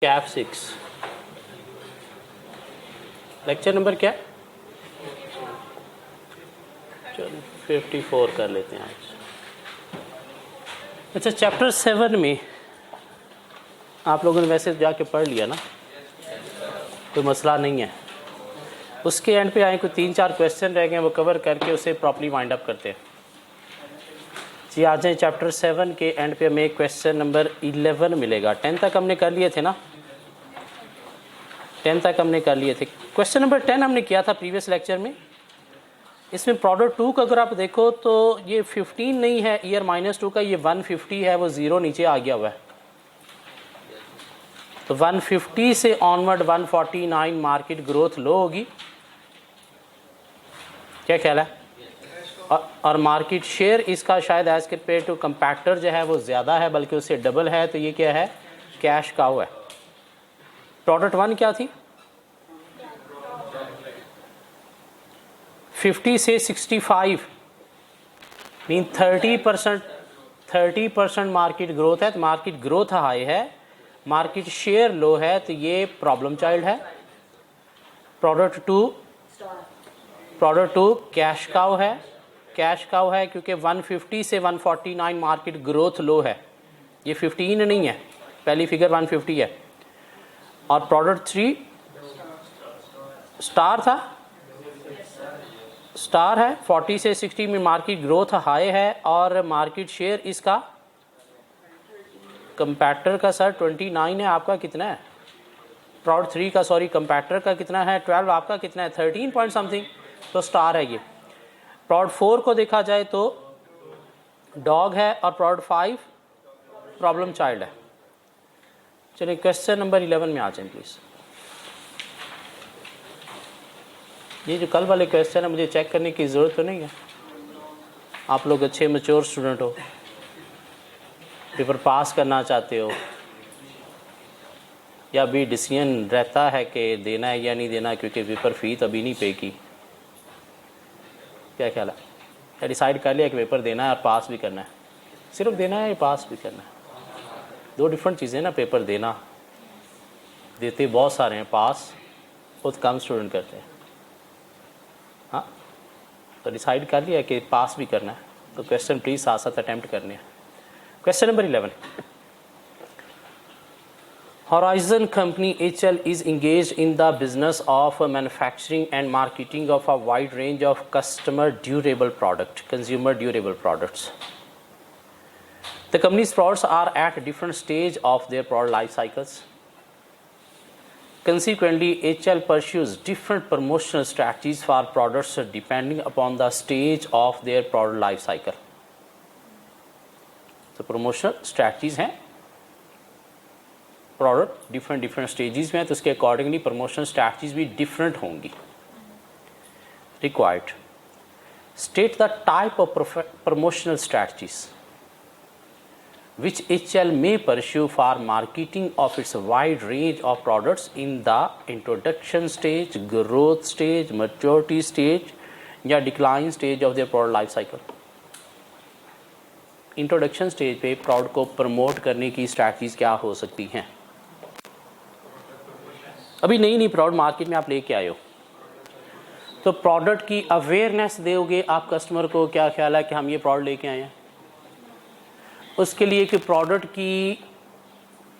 Cap 6 lecture number क्या? चलो 54 कर लेते हैं आज। अच्छा, चैप्टर 7 में आप लोगों ने वैसे जाके पढ़ लिया ना, कोई मसला नहीं है। उसके एंड पे आए कोई 3-4 क्वेश्चन रह गए, वो कवर करके उसे प्रॉपर्ली वाइंड अप करते हैं। जी आ जाए चैप्टर 7 के एंड पे हमें क्वेश्चन नंबर 11 मिलेगा। 10 तक हमने कर लिए थे ना, 10 तक हमने कर लिए थे। क्वेश्चन नंबर 10 हमने किया था प्रीवियस लेक्चर में। इसमें प्रोडक्ट 2 का अगर आप देखो तो ये 15 नहीं है, ईयर -2 का, ये 150 है, वो ज़ीरो नीचे आ गया हुआ है। तो 150 से ऑनवर्ड 149 मार्केट ग्रोथ लो होगी, क्या ख्याल है? और मार्केट शेयर इसका शायद एज कम्पेयर टू कंपैक्टर जो है वो ज़्यादा है, बल्कि उससे डबल है। तो ये क्या है? कैश काउ है। प्रोडक्ट 1 क्या थी? 50 से 65 मीन 30% मार्केट ग्रोथ है। तो मार्केट ग्रोथ हाई है, मार्केट शेयर लो है, तो ये प्रॉब्लम चाइल्ड है। प्रोडक्ट 2 कैश काउ है। कैश काउ है क्योंकि 150 से 149 मार्केट ग्रोथ लो है, ये 15 नहीं है, पहली फिगर 150 है। और प्रोडक्ट 3 स्टार था, स्टार है, 40 से 60 में मार्केट ग्रोथ हाई है और मार्केट शेयर इसका कंपैक्टर का सर 29 है, आपका कितना है? प्रोडक्ट 3 का, सॉरी कंपैक्टर का कितना है? 12, आपका कितना है? 13 पॉइंट समथिंग। तो स्टार है ये। प्रोडक्ट 4 को देखा जाए तो डॉग है और प्रोडक्ट 5 प्रॉब्लम चाइल्ड है। चलिए क्वेश्चन नंबर 11 में आ जाए प्लीज़। ये जो कल वाले क्वेश्चन है मुझे चेक करने की ज़रूरत तो नहीं है, आप लोग अच्छे मैच्योर स्टूडेंट हो, पेपर पास करना चाहते हो, या अभी डिसीजन रहता है कि देना है या नहीं देना, क्योंकि पेपर फ़ी तो अभी नहीं पे की, क्या ख्याल है? या डिसाइड कर लिया कि पेपर देना है और पास भी करना है? सिर्फ देना है या पास भी करना है? दो डिफरेंट चीज़ें ना। पेपर देना, देते बहुत सारे हैं, पास बहुत कम स्टूडेंट करते हैं। हाँ, तो डिसाइड कर लिया कि पास भी करना है, तो क्वेश्चन प्लीज़ साथ साथ अटैम्प्ट करने हैं। Question number 11, Horizon Company HL is engaged in the business of manufacturing and marketing of a wide range of consumer durable products. The company's products are at different stage of their product life cycles. Consequently, HL pursues different promotional strategies for products depending upon the stage of their product life cycle. तो promotional strategies हैं, product different stages में है, तो उसके accordingly promotion strategies भी different होंगी। Required, state the type of promotional strategies which HL may pursue for marketing of its wide range of products in the introduction stage, growth stage, maturity stage या decline stage of their product life cycle. Introduction stage पे product को promote करने की strategies क्या हो सकती हैं? अभी नई प्रोडक्ट मार्केट में आप लेके आए हो, तो प्रोडक्ट की अवेयरनेस दोगे आप कस्टमर को, क्या ख्याल है कि हम ये प्रोडक्ट लेके आए हैं। उसके लिए कि प्रोडक्ट की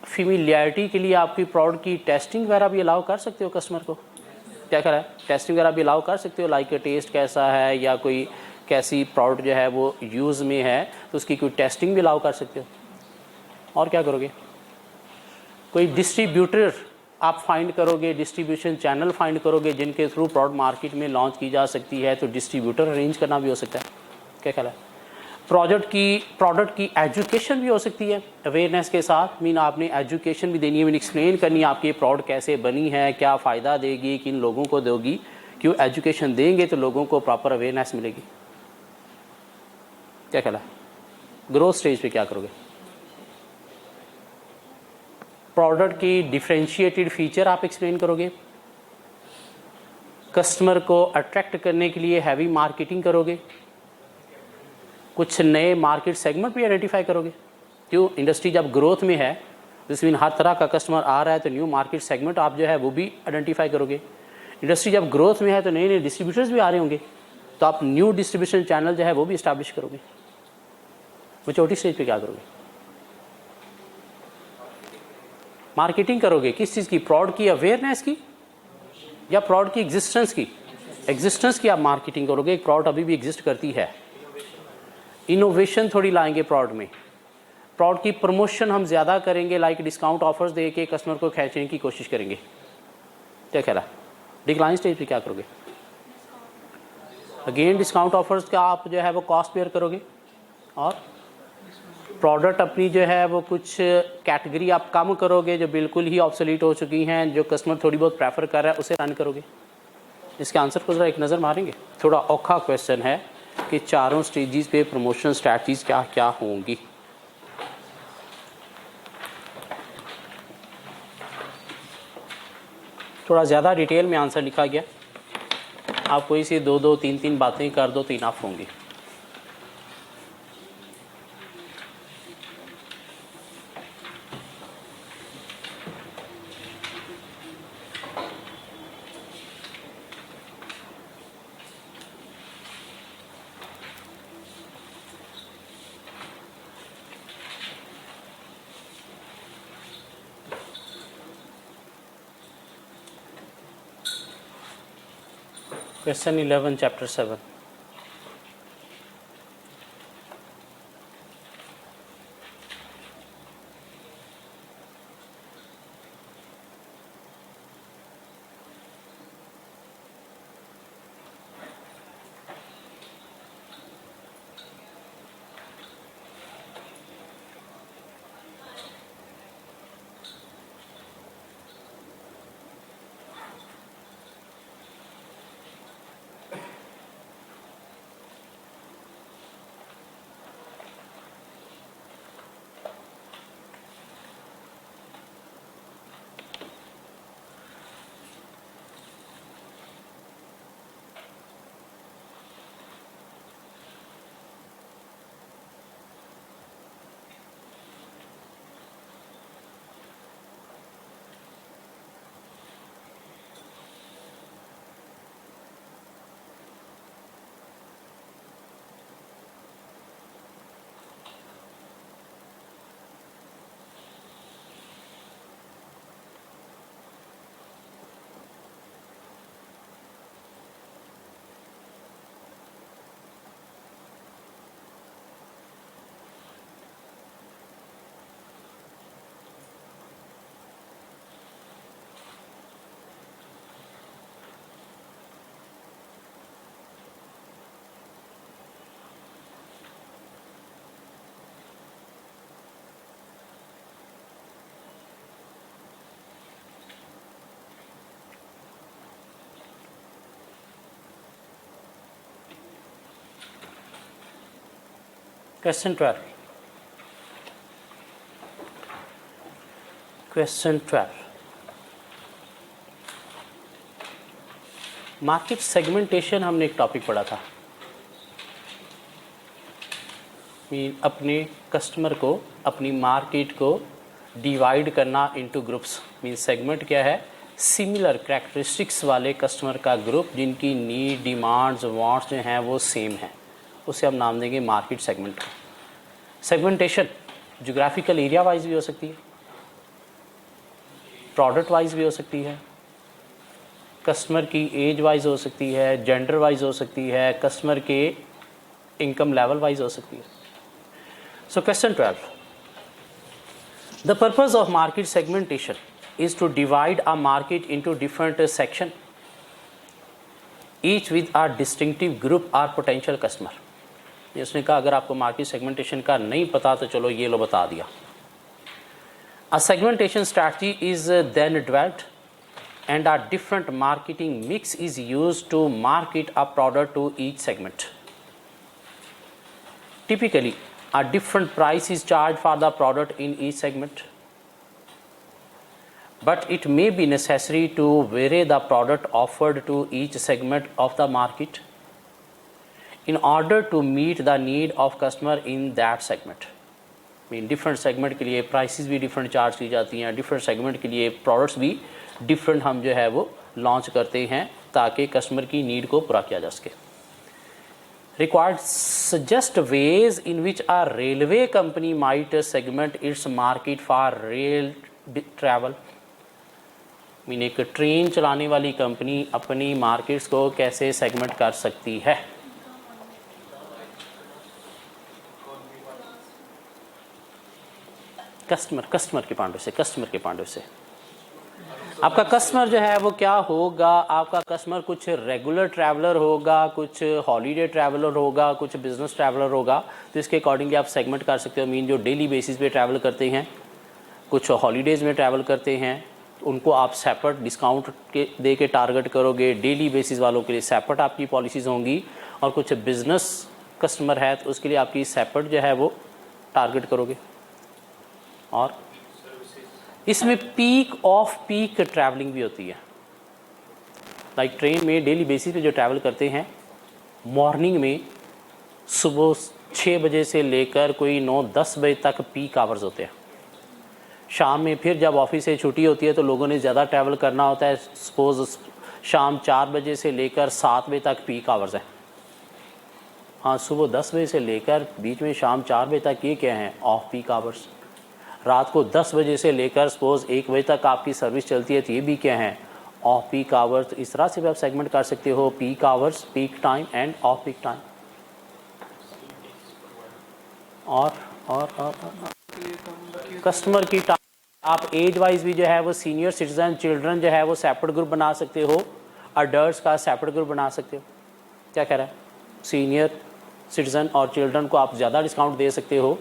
फेमिलियरिटी के लिए आपकी प्रोडक्ट की टेस्टिंग वगैरह भी अलाउ कर सकते हो कस्टमर को, क्या कह रहा है? टेस्टिंग वगैरह भी अलाउ कर सकते हो, लाइक टेस्ट कैसा है या कोई कैसी प्रोडक्ट जो है वो यूज़ में है, तो उसकी कोई टेस्टिंग भी अलाउ कर सकते हो। और क्या करोगे? कोई डिस्ट्रीब्यूटर आप फाइंड करोगे, डिस्ट्रीब्यूशन चैनल फाइंड करोगे जिनके थ्रू प्रोडक्ट मार्केट में लॉन्च की जा सकती है, तो डिस्ट्रीब्यूटर अरेंज करना भी हो सकता है, क्या ख्याल है? प्रोडक्ट की एजुकेशन भी हो सकती है अवेयरनेस के साथ। मीन आपने एजुकेशन भी देनी है, मीन एक्सप्लेन करनी है आपकी प्रोडक्ट कैसे बनी है, क्या फ़ायदा देगी, किन लोगों को दोगी। क्यों एजुकेशन देंगे तो लोगों को प्रॉपर अवेयरनेस मिलेगी, क्या ख्याल है? ग्रोथ स्टेज पे क्या करोगे? प्रोडक्ट की डिफरेंशिएटेड फीचर आप एक्सप्लेन करोगे, कस्टमर को अट्रैक्ट करने के लिए हैवी मार्केटिंग करोगे, कुछ नए मार्केट सेगमेंट भी आइडेंटिफाई करोगे। क्यों इंडस्ट्री जब ग्रोथ में है दिस मीन हर तरह का कस्टमर आ रहा है, तो न्यू मार्केट सेगमेंट आप जो है वो भी आइडेंटिफाई करोगे। इंडस्ट्री जब ग्रोथ में है तो नए नए डिस्ट्रीब्यूटर्स भी आ रहे होंगे, तो आप न्यू डिस्ट्रीब्यूशन चैनल जो है वो भी इस्टेब्लिश करोगे। मैच्योरिटी स्टेज पे क्या करोगे? मार्केटिंग करोगे। किस चीज़ की? प्रोडक्ट की अवेयरनेस की या प्रोडक्ट की एग्जिस्टेंस की? एग्जिस्टेंस की आप मार्केटिंग करोगे। एक प्रोडक्ट अभी भी एग्जिस्ट करती है, इनोवेशन थोड़ी लाएंगे प्रोडक्ट में। प्रोडक्ट की प्रमोशन हम ज़्यादा करेंगे, लाइक डिस्काउंट ऑफर्स दे के कस्टमर को खींचने की कोशिश करेंगे। क्या कह रहा है? डिक्लाइन स्टेज पे क्या करोगे? अगेन डिस्काउंट ऑफर्स का आप जो है वो कॉस्ट बेयर करोगे, और प्रोडक्ट अपनी जो है वो कुछ कैटेगरी आप कम करोगे जो बिल्कुल ही ऑब्सोलीट हो चुकी हैं, जो कस्टमर थोड़ी बहुत प्रेफर कर रहा है, उसे रन करोगे। इसके आंसर को ज़रा एक नज़र मारेंगे। थोड़ा औखा क्वेश्चन है कि चारों स्टेजेस पे प्रमोशन स्ट्रैटेजीज क्या क्या होंगी। थोड़ा ज़्यादा डिटेल में आंसर लिखा गया, आप कोई सी 2-2, 3-3 बातें कर दो तो इनफ होंगी। Question 11, chapter 7. Question 12. Question 12. Market segmentation हमने एक टॉपिक पढ़ा था। अपने कस्टमर को, अपनी मार्केट को डिवाइड करना इनटू ग्रुप्स। मीन सेगमेंट क्या है? सिमिलर कैरेक्टरिस्टिक्स वाले कस्टमर का ग्रुप जिनकी नीड, डिमांड्स, वांट्स जो हैं वो सेम हैं, उसे हम नाम देंगे market segment. Segmentation geographical area wise भी हो सकती है, प्रोडक्ट वाइज भी हो सकती है, कस्टमर की एज वाइज हो सकती है, जेंडर वाइज हो सकती है, कस्टमर के इनकम लेवल वाइज हो सकती है। So question 12, the purpose of market segmentation is to divide a market into different section, each with a distinctive group or potential customer। उसने कहा अगर आपको मार्केट सेगमेंटेशन का नहीं पता तो चलो ये लो बता दिया। A segmentation strategy is then developed and a different marketing mix is used to market a product to each segment. Typically, a different price is charged for the product in each segment, but it may be necessary to vary the product offered to each segment of the market in order to meet the need of customer in that segment. Mean different segment के लिए prices भी different charge की जाती हैं, different segment के लिए products भी different हम जो है वो लॉन्च करते हैं ताकि कस्टमर की नीड को पूरा किया जा सके। Required suggest ways in which a railway company might segment its market for rail travel. Mean एक ट्रेन चलाने वाली कंपनी अपनी मार्केट्स को कैसे सेगमेंट कर सकती है। कस्टमर के पॉइंट से आपका कस्टमर जो है वो क्या होगा, आपका कस्टमर कुछ रेगुलर ट्रैवलर होगा, कुछ हॉलीडे ट्रैवलर होगा, कुछ बिजनेस ट्रैवलर होगा, तो इसके अकॉर्डिंगली आप सेगमेंट कर सकते हो। मीन जो डेली बेसिस पे ट्रैवल करते हैं, कुछ हॉलीडेज़ में ट्रैवल करते हैं, उनको आप सेपरेट डिस्काउंट के दे के टारगेट करोगे। डेली बेसिस वालों के लिए सेपरेट आपकी पॉलिसीज़ होंगी, और कुछ बिजनेस कस्टमर है तो उसके लिए आपकी सेपरेट जो है वो टारगेट करोगे। और इसमें पीक ऑफ पीक ट्रैवलिंग भी होती है। लाइक ट्रेन में डेली बेसिस पे जो ट्रैवल करते हैं, मॉर्निंग में सुबह 6 बजे से लेकर कोई 9-10 बजे तक पीक आवर्स होते हैं। शाम में फिर जब ऑफिस से छुट्टी होती है तो लोगों ने ज़्यादा ट्रैवल करना होता है, सपोज शाम 4 बजे से लेकर 7 बजे तक पीक आवर्स हैं। हाँ, सुबह 10 बजे से लेकर बीच में शाम 4 बजे तक ये क्या हैं, ऑफ पीक आवर्स। रात को 10 बजे से लेकर सपोज 1 बजे तक आपकी सर्विस चलती है तो ये भी क्या है, ऑफ पीक आवर्स। तो इस तरह से भी आप सेगमेंट कर सकते हो, peak hours, peak time end off peak time. और कस्टमर की टाइम आप एज वाइज भी जो है वो सीनियर सिटीजन, चिल्ड्रन जो है वो सेपरेट ग्रुप बना सकते हो, अडल्ट का सेपरेट ग्रुप बना सकते हो। क्या कह रहा है, सीनियर सिटीजन और चिल्ड्रन को आप ज़्यादा डिस्काउंट दे सकते हो।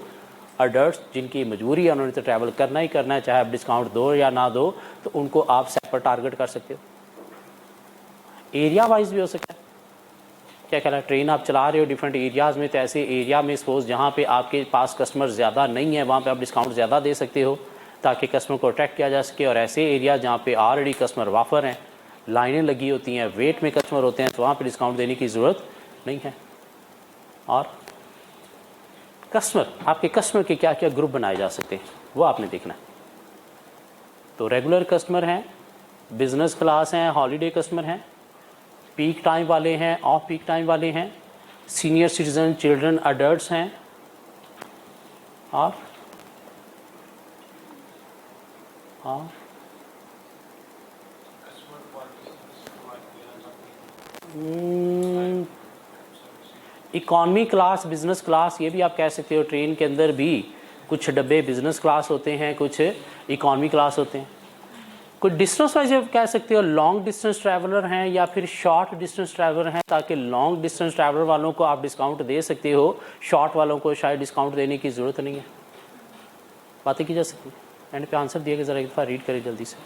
अडल्ट जिनकी मजबूरी है, उन्होंने तो ट्रैवल करना ही करना है, चाहे आप डिस्काउंट दो या ना दो, तो उनको आप सेपरेट टारगेट कर सकते हो। एरिया वाइज भी हो सकता है। क्या कह रहा है, ट्रेन आप चला रहे हो डिफरेंट एरियाज़ में, तो ऐसे एरिया में सपोज जहाँ पे आपके पास कस्टमर ज़्यादा नहीं है वहाँ पे आप डिस्काउंट ज़्यादा दे सकते हो ताकि कस्टमर को अट्रैक्ट किया जा सके। और ऐसे एरिया जहाँ पे ऑलरेडी कस्टमर वाफर हैं, लाइनें लगी होती हैं, वेट में कस्टमर होते हैं, तो वहाँ पर डिस्काउंट देने की ज़रूरत नहीं है। और कस्टमर, आपके कस्टमर के क्या क्या ग्रुप बनाए जा सकते हैं वो आपने देखना है। तो रेगुलर कस्टमर हैं, बिजनेस क्लास हैं, हॉलीडे कस्टमर हैं, पीक टाइम वाले हैं, ऑफ पीक टाइम वाले हैं, सीनियर सिटीजन, चिल्ड्रन, अडल्ट्स हैं। और इकॉनमी क्लास, बिज़नेस क्लास, ये भी आप कह सकते हो। ट्रेन के अंदर भी कुछ डब्बे बिज़नेस क्लास होते हैं, कुछ इकॉनमी क्लास होते हैं। कुछ डिस्टेंस वाइज आप कह सकते हो लॉन्ग डिस्टेंस ट्रैवलर हैं या फिर शॉर्ट डिस्टेंस ट्रैवलर हैं, ताकि लॉन्ग डिस्टेंस ट्रैवलर वालों को आप डिस्काउंट दे सकते हो, शॉर्ट वालों को शायद डिस्काउंट देने की ज़रूरत नहीं है। बातें की जा सकती है। एंड पे आंसर दिएगा, ज़रा एक दफ़ा रीड करें जल्दी से।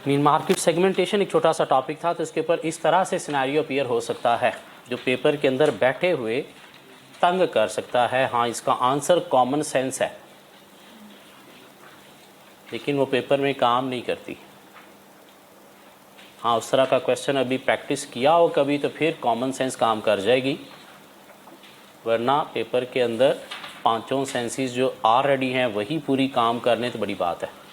मीन मार्केट सेगमेंटेशन एक छोटा सा टॉपिक था, तो इसके ऊपर इस तरह से सिनेरियो अपीयर हो सकता है जो पेपर के अंदर बैठे हुए तंग कर सकता है। हाँ, इसका आंसर कॉमन सेंस है, लेकिन वो पेपर में काम नहीं करती। हाँ, उस तरह का क्वेश्चन अभी प्रैक्टिस किया हो कभी तो फिर कॉमन सेंस काम कर जाएगी, वरना पेपर के अंदर पांचों सेंसेस जो ऑलरेडी हैं वही पूरी काम करने तो बड़ी बात है।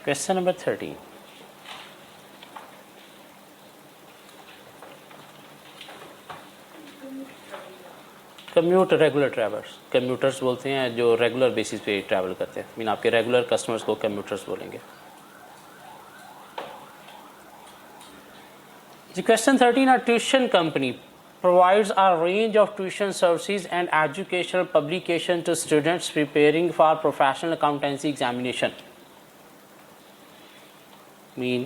Question number 13. Commute regular travellers, commuters बोलते हैं जो रेगुलर बेसिस पे ट्रैवल करते हैं। मीन आपके रेगुलर कस्टमर्स को कम्यूटर्स बोलेंगे। जी, question 13, a tuition company provides a range of tuition services and educational publication to students preparing for professional accountancy examination. Mean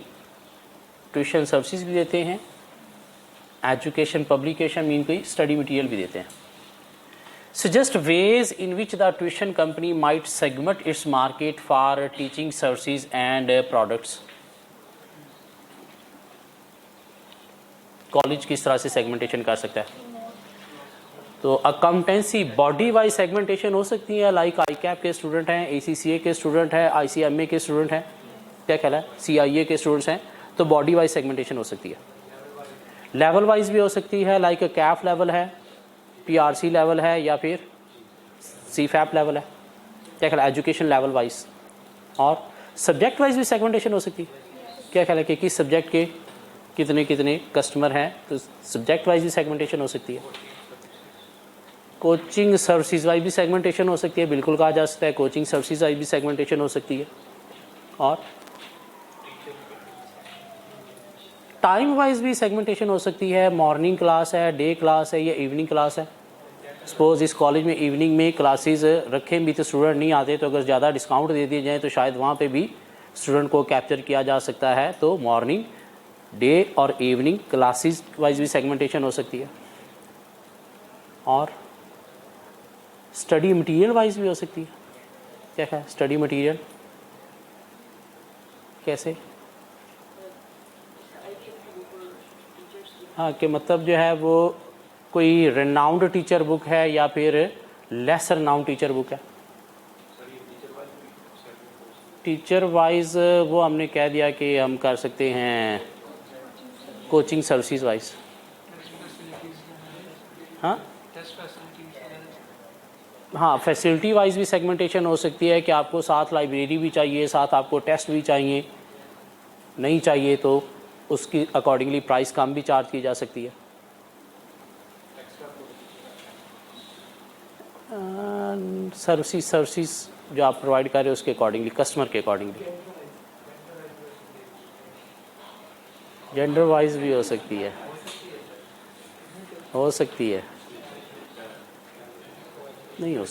tuition services भी देते हैं, एजुकेशन पब्लिकेशन मीन कोई study material भी देते हैं। Suggest ways in which the tuition company might segment its market for teaching services and products. College किस तरह से सेगमेंटेशन कर सकता है? तो अकाउंटेंसी बॉडी वाइज सेगमेंटेशन हो सकती है, लाइक आई कैप के स्टूडेंट हैं, ACCA के स्टूडेंट हैं, ICMA के स्टूडेंट हैं, क्या कहला है, CIA के स्टूडेंट्स हैं, तो बॉडी वाइज सेगमेंटेशन हो सकती है। लेवल वाइज भी हो सकती है, लाइक कैफ लेवल है, PRC लेवल है, या फिर CFAP लेवल है, क्या कहला है, एजुकेशन लेवल वाइज। और सब्जेक्ट वाइज भी सेगमेंटेशन हो सकती है, क्या कहला है कि किस सब्जेक्ट के कितने कितने कस्टमर हैं, तो सब्जेक्ट वाइज भी सेगमेंटेशन हो सकती है। कोचिंग सर्विसेज वाइज भी सेगमेंटेशन हो सकती है, बिल्कुल कहा जा सकता है कोचिंग सर्विसेज वाइज भी सेगमेंटेशन हो सकती है। और टाइम वाइज भी सेगमेंटेशन हो सकती है, मॉर्निंग क्लास है, डे क्लास है, या इवनिंग क्लास है। सपोज इस कॉलेज में इवनिंग में क्लासेस रखें भी तो स्टूडेंट नहीं आते, तो अगर ज़्यादा डिस्काउंट दे दिए जाए तो शायद वहाँ पे भी स्टूडेंट को कैप्चर किया जा सकता है। तो मॉर्निंग, डे और इवनिंग क्लासेस वाइज भी सेगमेंटेशन हो सकती है। और स्टडी मटेरियल वाइज भी हो सकती है, क्या है स्टडी मटेरियल, कैसे? हाँ, कि मतलब जो है वो कोई रेनाउंड टीचर बुक है या फिर लेस रेनाउंड टीचर बुक है। टीचर वाइज वो हमने कह दिया कि हम कर सकते हैं कोचिंग सर्विसेज वाइज। हाँ, फैसिलिटी वाइज भी सेगमेंटेशन हो सकती है कि आपको साथ लाइब्रेरी भी चाहिए, साथ आपको टेस्ट भी चाहिए, नहीं चाहिए तो उसकी अकॉर्डिंगली प्राइस कम भी चार्ज की जा सकती है। सर्विसेज जो आप प्रोवाइड कर रहे हो उसके अकॉर्डिंगली, कस्टमर के अकॉर्डिंगली। जेंडर वाइज भी हो सकती है, नहीं हो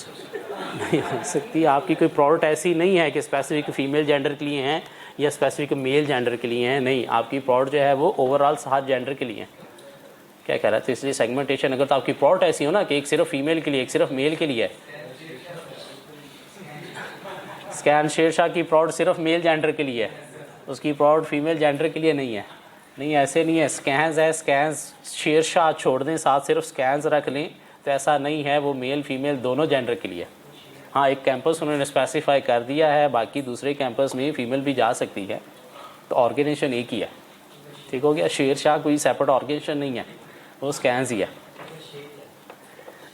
सकती। आपकी कोई प्रोडक्ट ऐसी नहीं है कि स्पेसिफिक फीमेल जेंडर के लिए हैं या स्पेसिफिक मेल जेंडर के लिए हैं, नहीं, आपकी प्रोडक्ट जो है वो ओवरऑल हर जेंडर के लिए है, क्या कह रहा है। तो इसलिए सेगमेंटेशन, अगर तो आपकी प्रोडक्ट ऐसी हो ना कि एक सिर्फ फीमेल के लिए, एक सिर्फ मेल के लिए है। स्कैन शेरशाह की प्रोडक्ट सिर्फ मेल जेंडर के लिए है, उसकी प्रोडक्ट फीमेल जेंडर के लिए नहीं है। नहीं, ऐसे नहीं है। स्कैन्स है, स्कैन्स शेरशाह छोड़ दें, साथ सिर्फ स्कैन्स रख लें, तो ऐसा नहीं है, वो मेल फीमेल दोनों जेंडर के लिए। हाँ, एक कैंपस उन्होंने स्पेसिफाई कर दिया है, बाकी दूसरे कैंपस में फीमेल भी जा सकती है, तो ऑर्गेनाइजेशन एक ही है, ठीक हो गया। शेरशाह कोई सेपरेट ऑर्गेनाइजेशन नहीं है, वो स्कैन्स ही है।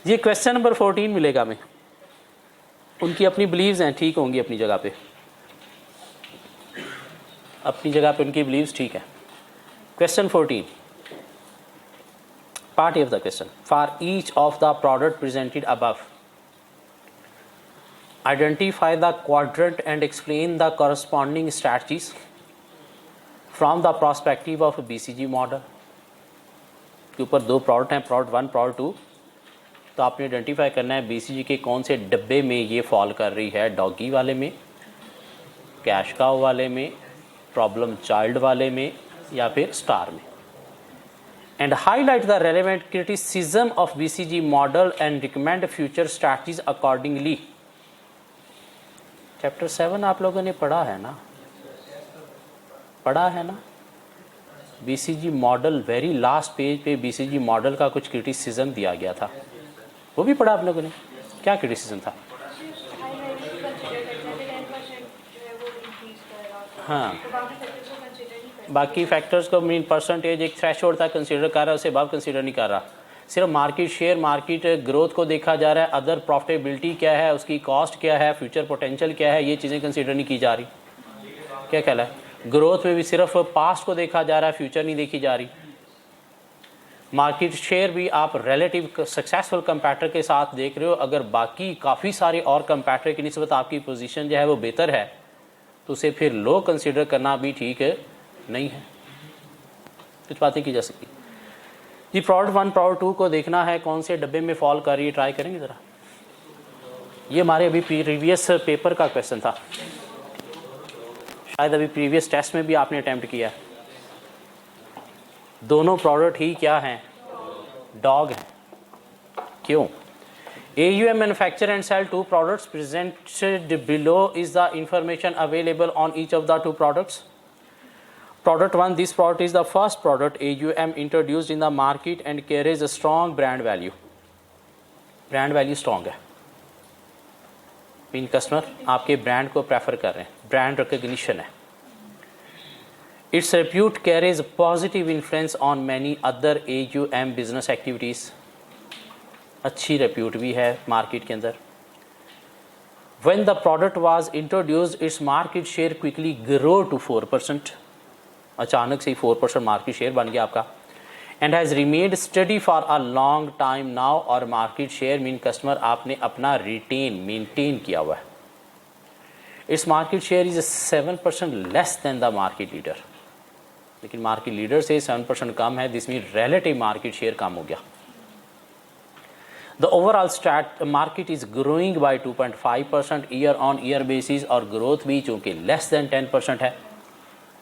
ये क्वेश्चन नंबर 14 मिलेगा हमें। उनकी अपनी बिलीव्स हैं, ठीक होंगी अपनी जगह पे, उनकी बिलीव्स ठीक है। Question 14, part A of the question. For each of the product presented above, identify the quadrant and explain the corresponding strategies from the perspective of BCG model। के ऊपर दो प्रोडक्ट हैं, प्रोडक्ट 1, प्रोडक्ट 2, तो आपने identify करना है BCG के कौन से डब्बे में ये फॉल कर रही है, डॉगी वाले में, कैश काउ वाले में, प्रॉब्लम चाइल्ड वाले में, या फिर स्टार में। And highlight the relevant criticism of BCG model and recommend future strategies accordingly. Chapter 7 आप लोगों ने पढ़ा है ना, BCG model, very last page पे BCG मॉडल का कुछ क्रिटिसिज्म दिया गया था, वो भी पढ़ा आप लोगों ने। क्या क्रिटिसिज्म था? हाँ, बाकी फैक्टर्स को मीन परसेंटेज एक थ्रेशोल्ड तक कंसीडर कर रहा है, उससे अबव कंसीडर नहीं कर रहा। सिर्फ मार्केट शेयर, मार्केट ग्रोथ को देखा जा रहा है, अदर प्रॉफिटेबिलिटी क्या है, उसकी कॉस्ट क्या है, फ्यूचर पोटेंशियल क्या है, ये चीज़ें कंसीडर नहीं की जा रही। क्या कहला है? ग्रोथ में भी सिर्फ पास्ट को देखा जा रहा है, फ्यूचर नहीं देखी जा रही। मार्केट शेयर भी आप रिलेटिव सक्सेसफुल कंपैटर के साथ देख रहे हो, अगर बाकी काफ़ी सारे और कंपैटर की निस्बत आपकी पोजीशन जो है वो बेहतर है, तो उसे फिर लो कंसीडर करना भी ठीक नहीं है। कुछ बातें की जा सकती। जी, प्रोडक्ट 1, प्रोडक्ट 2 को देखना है कौन से डब्बे में फॉल कर रही है, ट्राई करेंगे ज़रा। ये हमारे अभी प्रीवियस पेपर का क्वेश्चन था, शायद अभी प्रीवियस टेस्ट में भी आपने अटैम्प्ट किया है। दोनों प्रोडक्ट ही क्या हैं? डॉग हैं। क्यों? AUM manufacture and sell two products. Presented below is the information available on each of the two products. Product 1, this product is the first product AUM introduced in the market and carries a strong brand value. Brand value strong है, mean customer आपके brand को prefer कर रहे हैं, brand recognition है. Its repute carries positive influence on many other AUM business activities. अच्छी repute भी है मार्केट के अंदर. When the product was introduced, its market share quickly grew to 4%. अचानक से 4% मार्केट शेयर बन गया आपका. And has remained study for a long time now. और मार्केट शेयर मीन कस्टमर आपने अपना रिटेन मेंटेन किया हुआ है. It's market share is 7% less than the market leader. लेकिन मार्केट लीडर से 7% कम है, this mean relative market share कम हो गया. The overall market is growing by 2.5% year on year basis. और ग्रोथ भी चूँकि लेस देन 10% है,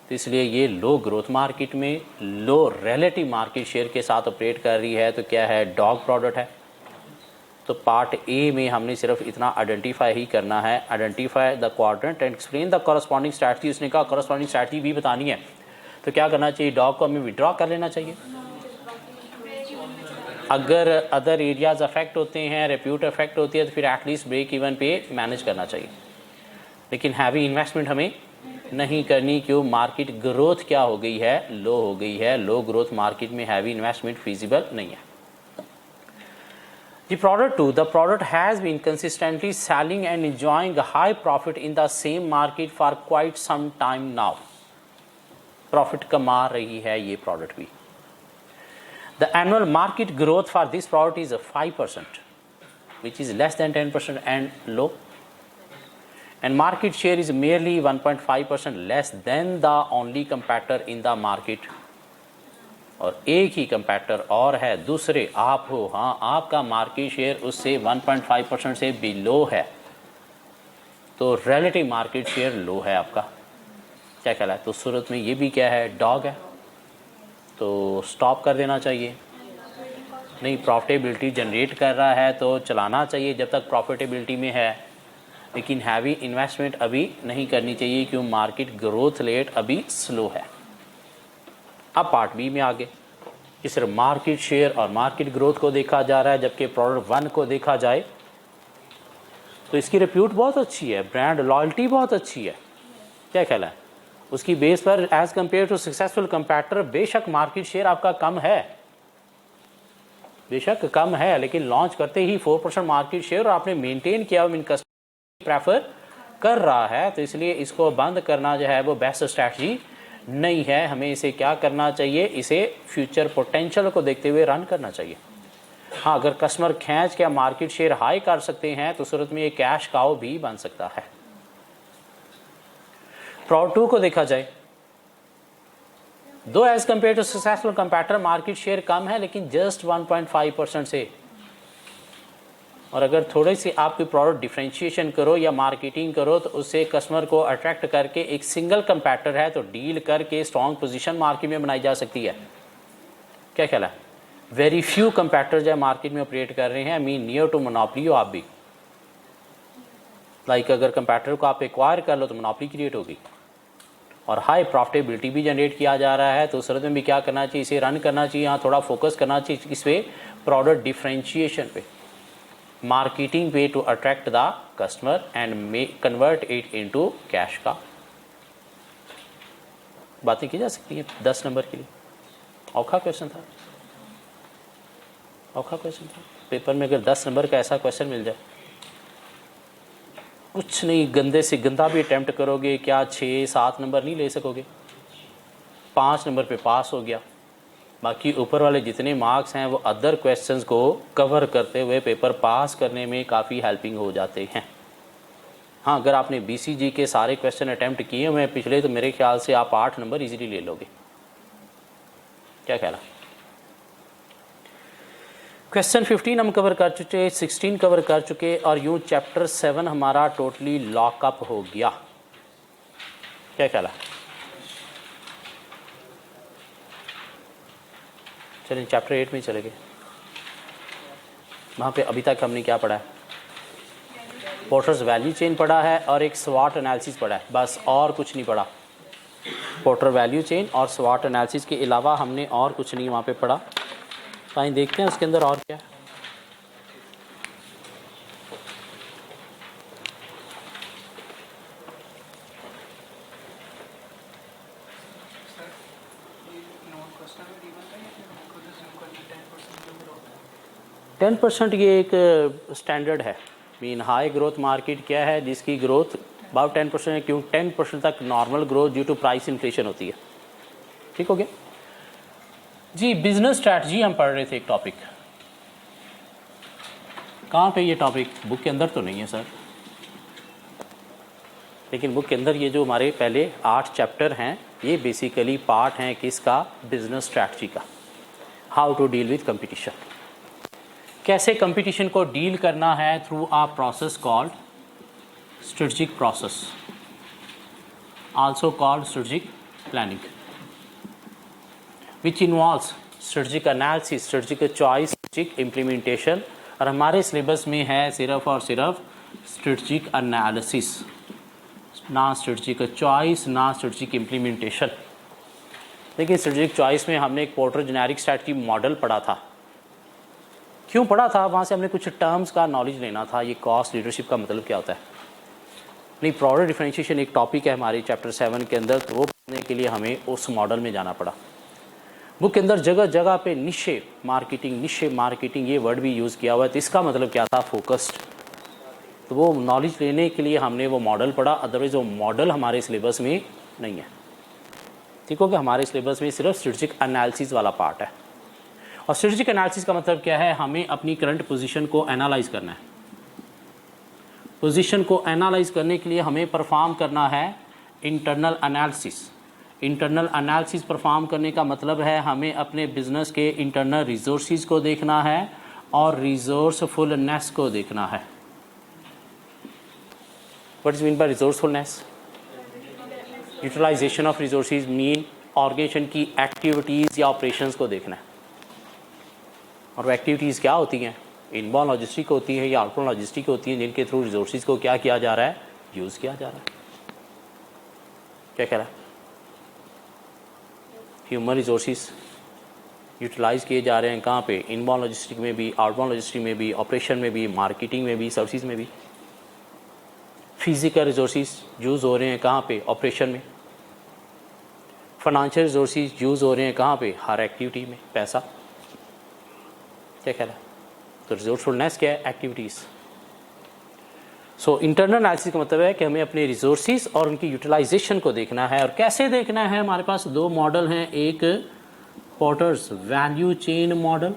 तो इसलिए ये लो ग्रोथ मार्केट में लो रिलेटिव मार्केट शेयर के साथ ऑपरेट कर रही है. तो क्या है, डॉग प्रोडक्ट है. तो पार्ट ए में हमने सिर्फ इतना आइडेंटिफाई ही करना है. Identify the quadrant and explain the corresponding strategy. उसने कहा कॉरस्पॉन्डिंग स्ट्रैटेजी भी बतानी है. तो क्या करना चाहिए, डॉग को हमें विड्रॉ कर लेना चाहिए. अगर अदर एरियाज अफेक्ट होते हैं, रेप्यूट अफेक्ट होती है, तो फिर एटलीस्ट ब्रेक इवन पे मैनेज करना चाहिए. लेकिन हैवी इन्वेस्टमेंट हमें नहीं करनी. क्यों, मार्केट ग्रोथ क्या हो गई है, लो हो गई है. लो ग्रोथ मार्केट में हैवी इन्वेस्टमेंट फीजिबल नहीं है. The product 2, the product has been consistently selling and enjoying a high profit in the same market for quite some time now. Profit कमा रही है ये प्रोडक्ट भी. The annual market growth for this product is 5%, which is less than 10% and low. And market share is merely 1.5% less than the only competitor in the market. और एक ही compactor और है, दूसरे आप हो. हाँ, आपका मार्केट शेयर उससे 1.5% से बिलो है, तो रिलेटिव मार्केट शेयर लो है आपका. क्या कहलाए, तो सूरत में ये भी क्या है, डॉग है. तो स्टॉप कर देना चाहिए. नहीं, प्रॉफिटेबिलिटी जनरेट कर रहा है तो चलाना चाहिए जब तक प्रॉफिटेबिलिटी में है. लेकिन हैवी इन्वेस्टमेंट अभी नहीं करनी चाहिए, क्यों, मार्केट ग्रोथ रेट अभी स्लो है. अब पार्ट बी में आगे इस मार्केट शेयर और मार्केट ग्रोथ को देखा जा रहा है, जबकि प्रोडक्ट 1 को देखा जाए तो इसकी रिप्यूट बहुत अच्छी है, ब्रांड लॉयल्टी बहुत अच्छी है. क्या ख्याल है, उसकी बेस पर एज कंपेयर टू सक्सेसफुल कंपैटिटर बेशक मार्केट शेयर आपका कम है, बेशक कम है, लेकिन लॉन्च करते ही 4% मार्केट शेयर और आपने मेंटेन किया, मीन कस्टमर प्रेफर कर रहा है. तो इसलिए इसको बंद करना जो है वो बेस्ट स्ट्रैटेजी नहीं है. हमें इसे क्या करना चाहिए, इसे फ्यूचर पोटेंशियल को देखते हुए रन करना चाहिए. हाँ, अगर कस्टमर खींच के मार्केट शेयर हाई कर सकते हैं तो सूरत में ये कैश काउ भी बन सकता है. प्रोडक्ट 2 को देखा जाए, though as compare to successful competitor market share कम है, लेकिन जस्ट 1.5% से. और अगर थोड़ी सी आप कोई प्रोडक्ट डिफ्रेंशिएशन करो या मार्केटिंग करो तो उससे कस्टमर को अट्रैक्ट करके एक सिंगल कंपैटिटर है तो डील करके स्ट्रॉन्ग पोजीशन मार्केट में बनाई जा सकती है. क्या ख्याल है, वेरी फ्यू कंपैटिटर जो मार्केट में ऑपरेट कर रहे हैं, मीन नियर टू मोनोपोली हो आप भी. लाइक अगर कंपैटिटर को आप एक्वायर कर लो तो मोनोपोली क्रिएट होगी और हाई प्रॉफिटेबिलिटी भी जनरेट किया जा रहा है. तो उस सूरत में भी क्या करना चाहिए, इसे रन करना चाहिए. यहाँ थोड़ा फोकस करना चाहिए इस पे, प्रोडक्ट डिफ्रेंशिएशन पे, मार्केटिंग पे to attract the customer and may convert it into cash का. बातें की जा सकती हैं 10 नंबर के लिए. औखा क्वेश्चन था, औखा क्वेश्चन था. पेपर में अगर 10 नंबर का ऐसा क्वेश्चन मिल जाए, कुछ नहीं, गंदे से गंदा भी अटैम्प्ट करोगे क्या 6-7 नंबर नहीं ले सकोगे. 5 नंबर पे पास हो गया. बाकी ऊपर वाले जितने मार्क्स हैं वो अदर क्वेश्चंस को कवर करते हुए पेपर पास करने में काफ़ी हेल्पिंग हो जाते हैं. हाँ, अगर आपने BCG के सारे क्वेश्चन अटैम्प्ट किए हुए हैं पिछले, तो मेरे ख्याल से आप 8 नंबर इजीली ले लोगे. क्या ख्याल है. क्वेश्चन 15 हम कवर कर चुके, 16 कवर कर चुके, और यूँ चैप्टर 7 हमारा टोटली लॉकअप हो गया. क्या ख्याल है. चलिए चैप्टर 8 में चले गए. वहाँ पे अभी तक हमने क्या पढ़ा है? पोर्टर्स वैल्यू चेन पढ़ा है और एक स्वॉट एनालिसिस पढ़ा है, बस और कुछ नहीं पढ़ा। पोर्टर वैल्यू चेन और स्वॉट एनालिसिस के अलावा हमने और कुछ नहीं वहाँ पे पढ़ा। तो आइए देखते हैं उसके अंदर और क्या है। टेन % ये एक स्टैंडर्ड है। मीन हाई ग्रोथ मार्केट क्या है जिसकी ग्रोथ अबाउट 10% है, क्यों 10% तक normal growth due to price inflation होती है। ठीक हो गया जी। बिजनेस स्ट्रैटेजी हम पढ़ रहे थे एक टॉपिक, कहाँ पे ये टॉपिक? बुक के अंदर तो नहीं है सर, लेकिन बुक के अंदर ये जो हमारे पहले 8 चैप्टर हैं ये बेसिकली पार्ट हैं किसका? बिजनेस स्ट्रैटेजी का। How to deal with competition, कैसे कंपटीशन को डील करना है through a process called strategic process, also called strategic planning, which involves strategic analysis, strategic choice, strategic implementation. और हमारे सिलेबस में है सिर्फ और सिर्फ स्ट्रेटजिक एनालिसिस, ना स्ट्रेटजिक चॉइस ना स्ट्रेटजिक इम्प्लीमेंटेशन। देखिए स्ट्रेटजिक चॉइस में हमने एक पोर्टर जेनेरिक स्ट्रैटेजी मॉडल पढ़ा था। क्यों पढ़ा था? वहाँ से हमने कुछ टर्म्स का नॉलेज लेना था। ये कॉस्ट लीडरशिप का मतलब क्या होता है? नहीं, प्रोडक्ट डिफरेंशिएशन एक टॉपिक है हमारे चैप्टर 7 के अंदर, तो वो पढ़ने के लिए हमें उस मॉडल में जाना पड़ा। बुक के अंदर जगह जगह पे निशे मार्केटिंग ये वर्ड भी यूज़ किया हुआ है। तो इसका मतलब क्या था? फोकस्ड। तो वो नॉलेज लेने के लिए हमने वो मॉडल पढ़ा, अदरवाइज वो मॉडल हमारे सिलेबस में नहीं है। ठीक हो गया? हमारे सिलेबस में सिर्फ स्ट्रेटजिक एनालिसिस वाला पार्ट है। और स्ट्रेटजिक एनालिसिस का मतलब क्या है? हमें अपनी करंट पोजीशन को एनालाइज करना है। पोजीशन को एनालाइज करने के लिए हमें परफॉर्म करना है internal analysis. Internal analysis perform करने का मतलब है हमें अपने बिजनेस के इंटरनल रिसोर्सेज को देखना है और रिसोर्सफुलनेस को देखना है। What is mean by resourcefulness? Utilisation of resources mean organisation की एक्टिविटीज़ या ऑपरेशंस को देखना है। और वो एक्टिविटीज़ क्या होती हैं? इनबाउंड लॉजिस्टिक होती है या आउटबाउंड लॉजिस्टिक होती हैं, जिनके थ्रू रिसोर्सेज को क्या किया जा रहा है? यूज़ किया जा रहा है। क्या कह रहा है? ह्यूमन रिसोर्सेज यूटिलाइज किए जा रहे हैं कहाँ पे? इनबाउंड लॉजिस्टिक में भी, आउटबाउंड लॉजिस्टिक में भी, ऑपरेशन में भी, मार्केटिंग में भी, सर्विसेज में भी। फिजिकल रिसोर्सेज यूज़ हो रहे हैं कहाँ पे? ऑपरेशन में। फाइनेंशियल रिसोर्सेज यूज़ हो रहे हैं कहाँ पे? हर एक्टिविटी में। पैसा। क्या कह रहा है? तो रिसोर्सफुलनेस क्या है? एक्टिविटीज़। सो इंटरनल एनालिसिस का मतलब है कि हमें अपने रिसोर्सेज और उनकी यूटिलाइजेशन को देखना है। और कैसे देखना है? हमारे पास 2 मॉडल हैं। एक पोर्टर्स वैल्यू चेन मॉडल,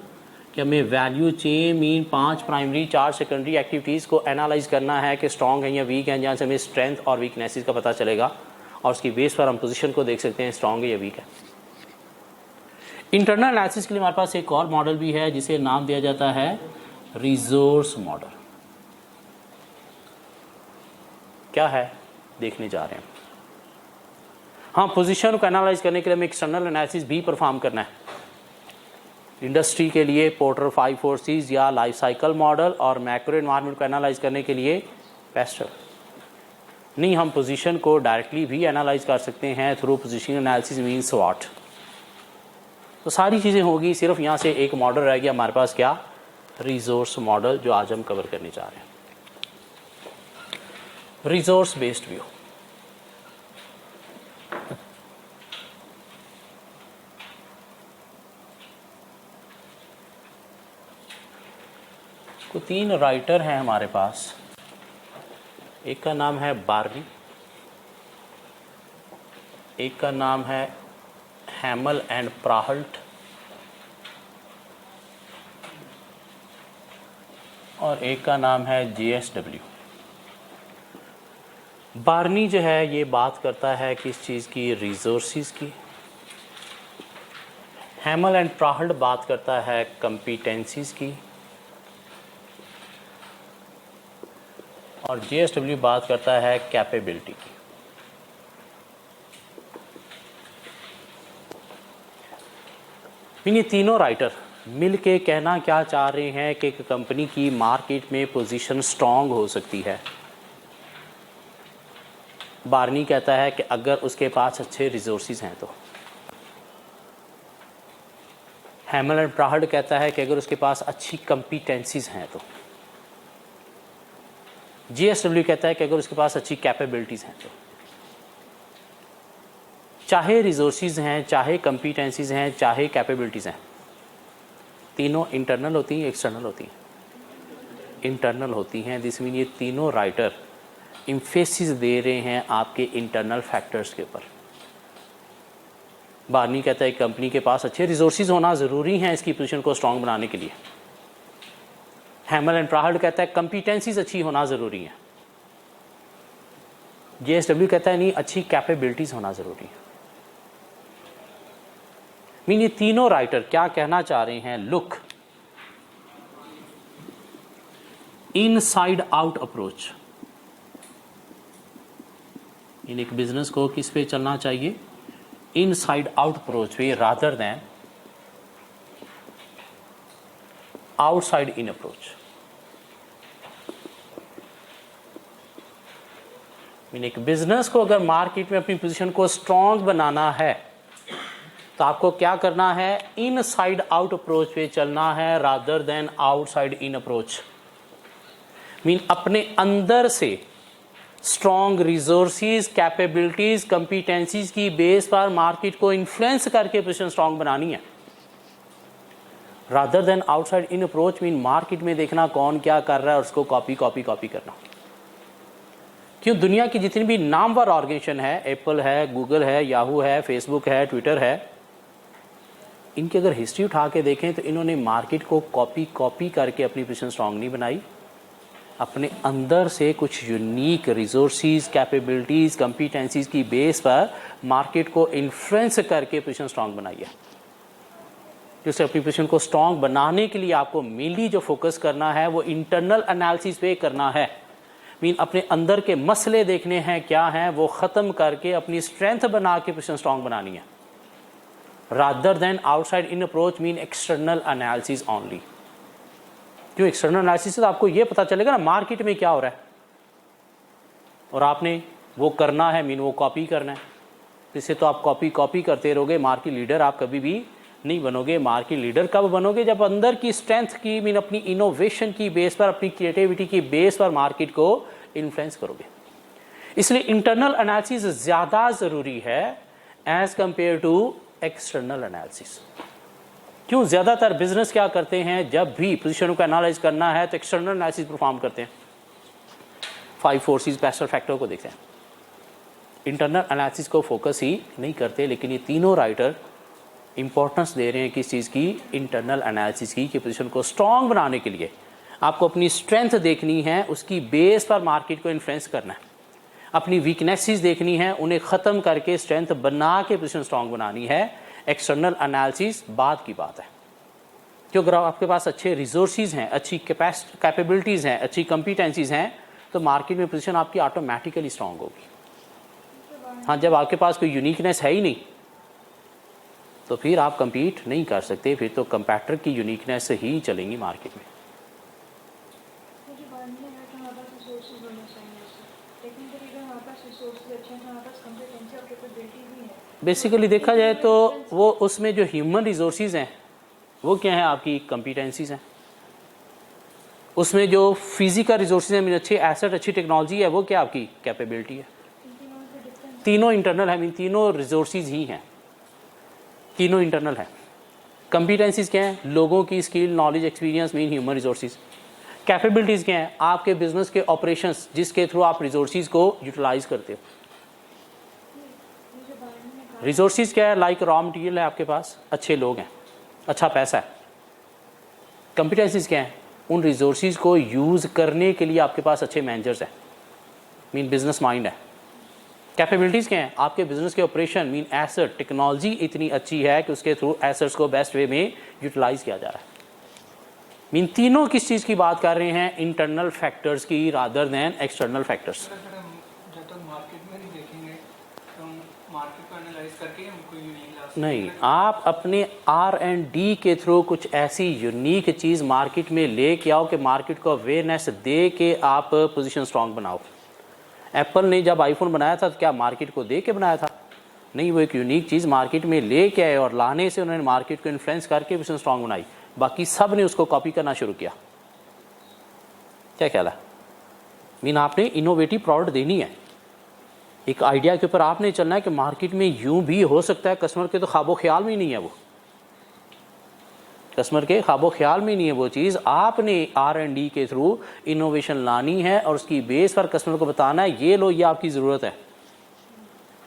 कि हमें value chain mean 5 primary 4 secondary activities को एनालाइज करना है कि स्ट्रॉन्ग है या वीक है, जहाँ से हमें स्ट्रेंथ और वीकनेसेस का पता चलेगा और उसकी बेस पर हम पोजीशन को देख सकते हैं स्ट्रॉन्ग है या वीक है। इंटरनल एनालिसिस के लिए हमारे पास एक और मॉडल भी है जिसे नाम दिया जाता है रिसोर्स मॉडल। क्या है? देखने जा रहे हैं। हाँ, पोजीशन को एनालाइज करने के लिए हमें एक्सटर्नल एनालिसिस भी परफॉर्म करना है। इंडस्ट्री के लिए पोर्टर 5 फोर्सेस या लाइफ साइकिल मॉडल, और मैक्रो एनवायरनमेंट को एनालाइज करने के लिए पेस्टर। नहीं, हम पोजीशन को डायरेक्टली भी एनालाइज कर सकते हैं थ्रू पोजीशन एनालिसिस मीन स्वॉट। तो सारी चीज़ें होगी। सिर्फ यहाँ से एक मॉडल रह गया हमारे पास, क्या? रिसोर्स मॉडल, जो आज हम कवर करने जा रहे हैं। Resource based view. तो 3 राइटर हैं हमारे पास। एक का नाम है बार्नी, एक का नाम है हैमल एंड प्राहल्ट, और एक का नाम है JSW। बार्नी जो है ये बात करता है किस चीज़ की? रिसोर्सेज की। हैमल एंड प्राहल्ट बात करता है कंपिटेंसीज की, और JSW बात करता है कैपेबिलिटी की। ये तीनों राइटर मिल के कहना क्या चाह रहे हैं कि एक कंपनी की मार्केट में पोजीशन स्ट्रांग हो सकती है। बार्नी कहता है कि अगर उसके पास अच्छे रिसोर्सेज हैं तो। हैमल एंड प्राहड कहता है कि अगर उसके पास अच्छी कंपिटेंसीज हैं तो। जीएसडब्ल्यू कहता है कि अगर उसके पास अच्छी कैपेबिलिटीज़ हैं तो। चाहे रिसोर्सेज हैं, चाहे कंपिटेंसीज हैं, चाहे कैपेबिलिटीज़ हैं, तीनों इंटरनल होती हैं, एक्सटर्नल होती हैं। इंटरनल होती हैं, दिस मीन ये तीनों राइटर इम्फेसिस दे रहे हैं आपके इंटरनल फैक्टर्स के ऊपर। बार्नी कहता है कंपनी के पास अच्छे रिसोर्सेज होना ज़रूरी हैं इसकी पोजीशन को स्ट्रांग बनाने के लिए। हैमल एंड प्राहड कहता है कंपिटेंसीज अच्छी होना ज़रूरी है। जेएसडब्ल्यू कहता है नहीं, अच्छी कैपेबिलिटीज़ होना ज़रूरी है। मीन ये तीनों राइटर क्या कहना चाह रहे हैं, लुक इनसाइड आउट अप्रोच। इन एक बिजनेस को किस पे चलना चाहिए, इनसाइड आउट अप्रोच पे rather than outside in approach. Mean एक बिजनेस को अगर मार्केट में अपनी पोजीशन को स्ट्रांग बनाना है तो आपको क्या करना है, इनसाइड आउट अप्रोच पे चलना है rather than outside in approach. Mean अपने अंदर से स्ट्रॉन्ग रिसोर्सेज, कैपेबिलिटीज, कंपिटेंसीज की बेस पर मार्केट को इन्फ्लुएंस करके पोजीशन स्ट्रॉन्ग बनानी है rather than outside in approach. Mean market में देखना कौन क्या कर रहा है और उसको कॉपी करना। क्यों दुनिया की जितनी भी नामवर ऑर्गेनाइजेशन है, एप्पल है, गूगल है, याहू है, फेसबुक है, ट्विटर है, इनकी अगर हिस्ट्री उठा के देखें तो इन्होंने मार्केट को कॉपी करके अपनी पोजीशन स्ट्रांग नहीं बनाई। अपने अंदर से कुछ यूनिक रिसोर्सेज, कैपेबिलिटीज, कंपिटेंसीज की बेस पर मार्केट को इन्फ्लुएंस करके पोजीशन स्ट्रांग बनाई है। जिससे अपनी पोजीशन को स्ट्रांग बनाने के लिए आपको मेनली जो फोकस करना है वो इंटरनल एनालिसिस पे करना है। मीन अपने अंदर के मसले देखने हैं क्या हैं, वो ख़त्म करके अपनी स्ट्रेंथ बना के पोजीशन स्ट्रांग बनानी है rather than outside in approach mean external analysis only. क्यों एक्सटर्नल एनालिसिस से तो आपको ये पता चलेगा ना मार्केट में क्या हो रहा है और आपने वो करना है, मीन वो कॉपी करना है। इससे तो आप कॉपी करते रहोगे, मार्केट लीडर आप कभी भी नहीं बनोगे। मार्केट लीडर कब बनोगे, जब अंदर की स्ट्रेंथ की, मीन अपनी इनोवेशन की बेस पर, अपनी क्रिएटिविटी की बेस पर मार्केट को इन्फ्लुएंस करोगे। इसलिए इंटरनल एनालिसिस ज़्यादा ज़रूरी है as compare to external analysis. क्यों ज़्यादातर बिजनेस क्या करते हैं, जब भी पोजीशन को एनालाइज करना है तो एक्सटर्नल एनालिसिस परफॉर्म करते हैं, 5 फोर्सेस प्रेशर फैक्टर को देखते हैं, इंटरनल एनालिसिस को फोकस ही नहीं करते। लेकिन ये तीनों राइटर इंपॉर्टेंस दे रहे हैं किस चीज़ की, इंटरनल एनालिसिस की, कि पोजीशन को स्ट्रांग बनाने के लिए आपको अपनी स्ट्रेंथ देखनी है, उसकी बेस पर मार्केट को इन्फ्लुएंस करना है। अपनी वीकनेसेस देखनी है, उन्हें ख़त्म करके स्ट्रेंथ बना के पोजीशन स्ट्रांग बनानी है। एक्सटर्नल एनालिसिस बाद की बात है। क्योंकि अगर आपके पास अच्छे रिसोर्सेज हैं, अच्छी कैपेबिलिटीज़ हैं, अच्छी कंपिटेंसीज हैं, तो मार्केट में पोजीशन आपकी ऑटोमेटिकली स्ट्रांग होगी। हाँ, जब आपके पास कोई यूनिकनेस है ही नहीं तो फिर आप compete नहीं कर सकते, फिर तो कंपैटर की यूनिकनेस से ही चलेंगी मार्केट में। बेसिकली देखा जाए तो वो उसमें जो ह्यूमन रिसोर्सेज हैं वो क्या है, आपकी कंपिटेंसीज हैं। उसमें जो फिजिकल रिसोर्सेज हैं, अच्छे एसेट, अच्छी टेक्नोलॉजी है, वो क्या आपकी कैपेबिलिटी है। तीनों इंटरनल है, मीन तीनों रिसोर्सेज ही हैं, तीनों इंटरनल है। कंपिटेंसीज क्या हैं, लोगों की skill, knowledge, experience, mean human resources. Capabilities क्या हैं, आपके बिजनेस के ऑपरेशंस जिसके थ्रू आप रिसोर्सेज को यूटिलाइज करते हो। रिसोर्सेज क्या है, लाइक रॉ मटेरियल है आपके पास, अच्छे लोग हैं, अच्छा पैसा है। कंपिटेंसीज क्या है, उन रिसोर्सेज को यूज़ करने के लिए आपके पास अच्छे मैनेजर्स हैं, मीन बिजनेस माइंड है। कैपेबिलिटीज़ क्या हैं, आपके बिजनेस के ऑपरेशन, मीन एसेट, टेक्नोलॉजी इतनी अच्छी है कि उसके थ्रू एसेट्स को बेस्ट वे में यूटिलाइज किया जा रहा है। मीन तीनों किस चीज़ की बात कर रहे हैं, इंटरनल फैक्टर्स की रादर देन एक्सटर्नल फैक्टर्स। नहीं, आप अपने R&D के थ्रू कुछ ऐसी यूनिक चीज़ मार्केट में लेके आओ कि मार्केट को अवेयरनेस दे के आप पोजीशन स्ट्रांग बनाओ। एप्पल ने जब आईफोन बनाया था तो क्या मार्केट को दे के बनाया था? नहीं, वो एक यूनिक चीज़ मार्केट में लेके आए और लाने से उन्होंने मार्केट को इन्फ्लुएंस करके पोजीशन स्ट्रांग बनाई। बाकी सब ने उसको कॉपी करना शुरू किया। क्या ख्याल है? मीन आपने इनोवेटिव प्रोडक्ट देनी है, एक आइडिया के ऊपर आपने चलना है कि मार्केट में यूं भी हो सकता है। कस्टमर के तो ख्वाबो ख्याल में नहीं है वो, कस्टमर के ख्वाबो ख्याल में नहीं है वो चीज़। आपने R&D के थ्रू इनोवेशन लानी है और उसकी बेस पर कस्टमर को बताना है ये लो, ये आपकी ज़रूरत है,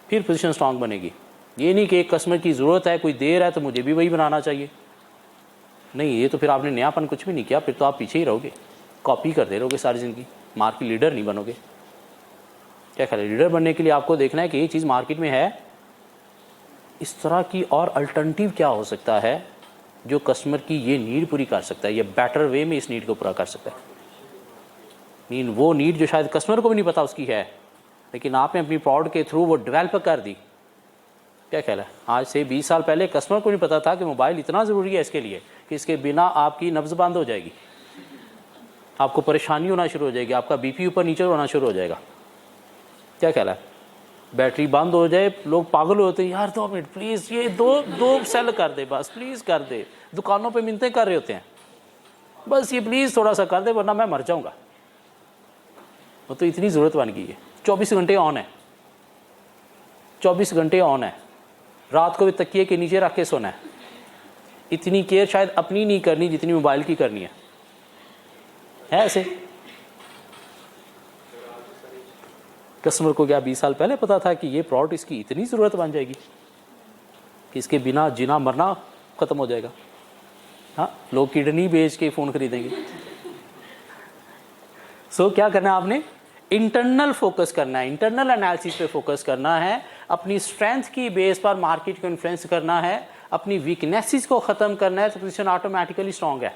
फिर पोजीशन स्ट्रांग बनेगी। ये नहीं कि एक कस्टमर की ज़रूरत है, कोई दे रहा है तो मुझे भी वही बनाना चाहिए। नहीं, ये तो फिर आपने नयापन कुछ भी नहीं किया, फिर तो आप पीछे ही रहोगे, कॉपी करते रहोगे सारी ज़िंदगी, मार्केट लीडर नहीं बनोगे। क्या ख्याल है? लीडर बनने के लिए आपको देखना है कि ये चीज़ मार्केट में है, इस तरह की और अल्टरनेटिव क्या हो सकता है जो कस्टमर की ये नीड पूरी कर सकता है, ये बेटर वे में इस नीड को पूरा कर सकता है। मीन वो नीड जो शायद कस्टमर को भी नहीं पता उसकी है, लेकिन आपने अपनी प्रोडक्ट के थ्रू वो डेवलप कर दी। क्या ख्याल है? आज से 20 साल पहले कस्टमर को नहीं पता था कि मोबाइल इतना ज़रूरी है इसके लिए कि इसके बिना आपकी नब्ज़ बंद हो जाएगी, आपको परेशानी होना शुरू हो जाएगी, आपका BP ऊपर नीचे होना शुरू हो जाएगा। क्या ख्याल है? बैटरी बंद हो जाए लोग पागल होते हैं, यार 2 मिनट प्लीज़, ये दो सेल कर दे, बस प्लीज़ कर दे। दुकानों पे मिन्नतें कर रहे होते हैं, बस ये प्लीज़ थोड़ा सा कर दे वरना मैं मर जाऊंगा। वो तो इतनी ज़रूरत बन गई है। 24 घंटे ऑन है, 24 घंटे ऑन है, रात को भी तकिए के नीचे रख के सोना है। इतनी केयर शायद अपनी नहीं करनी जितनी मोबाइल की करनी है ऐसे। कस्टमर को क्या 20 साल पहले पता था कि ये प्रोडक्ट इसकी इतनी ज़रूरत बन जाएगी कि इसके बिना जीना मरना ख़त्म हो जाएगा? हाँ, लोग किडनी बेच के फ़ोन खरीदेंगे। सो क्या करना है आपने? इंटरनल फोकस करना है, इंटरनल एनालिसिस पे फोकस करना है, अपनी स्ट्रेंथ की बेस पर मार्केट को इन्फ्लुएंस करना है, अपनी वीकनेसेस को ख़त्म करना है, तो पोजीशन ऑटोमेटिकली स्ट्रॉन्ग है।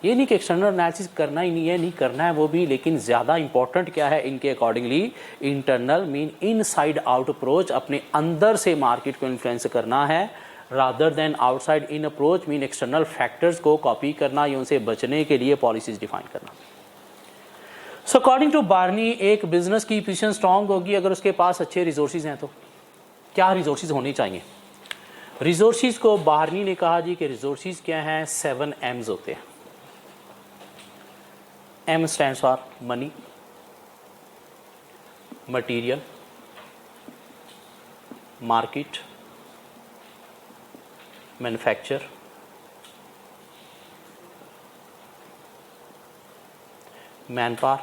ये नहीं कि एक्सटर्नल एनालिसिस करना ही नहीं है, नहीं करना है वो भी, लेकिन ज़्यादा इंपॉर्टेंट क्या है इनके accordingly? Internal mean inside out approach, अपने अंदर से मार्केट को इन्फ्लुएंस करना है, rather than outside in approach mean external factors को कॉपी करना या उनसे बचने के लिए पॉलिसीज डिफाइन करना। सो अकॉर्डिंग टू बार्नी, एक बिजनेस की पोजीशन स्ट्रांग होगी अगर उसके पास अच्छे रिसोर्सेज हैं। तो क्या रिसोर्सेज होने चाहिए? रिसोर्सेज को बार्नी ने कहा जी कि रिसोर्सेज क्या हैं? 7 M's होते हैं। M stands for money, material, market, manufacture, manpower,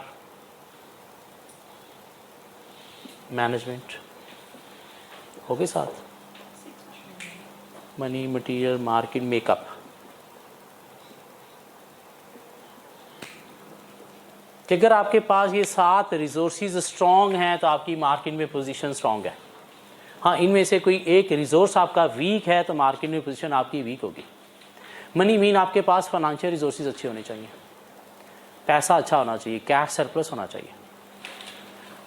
management. हो गए साथ? Money, material, market, makeup. कि अगर आपके पास ये 7 रिसोर्सेज स्ट्रॉन्ग हैं तो आपकी मार्केट में पोजीशन स्ट्रॉन्ग है। हाँ, इनमें से कोई एक रिसोर्स आपका वीक है तो मार्केट में पोजीशन आपकी वीक होगी। मनी मीन आपके पास फाइनेंशियल रिसोर्सेज अच्छे होने चाहिए, पैसा अच्छा होना चाहिए, कैश सरप्लस होना चाहिए,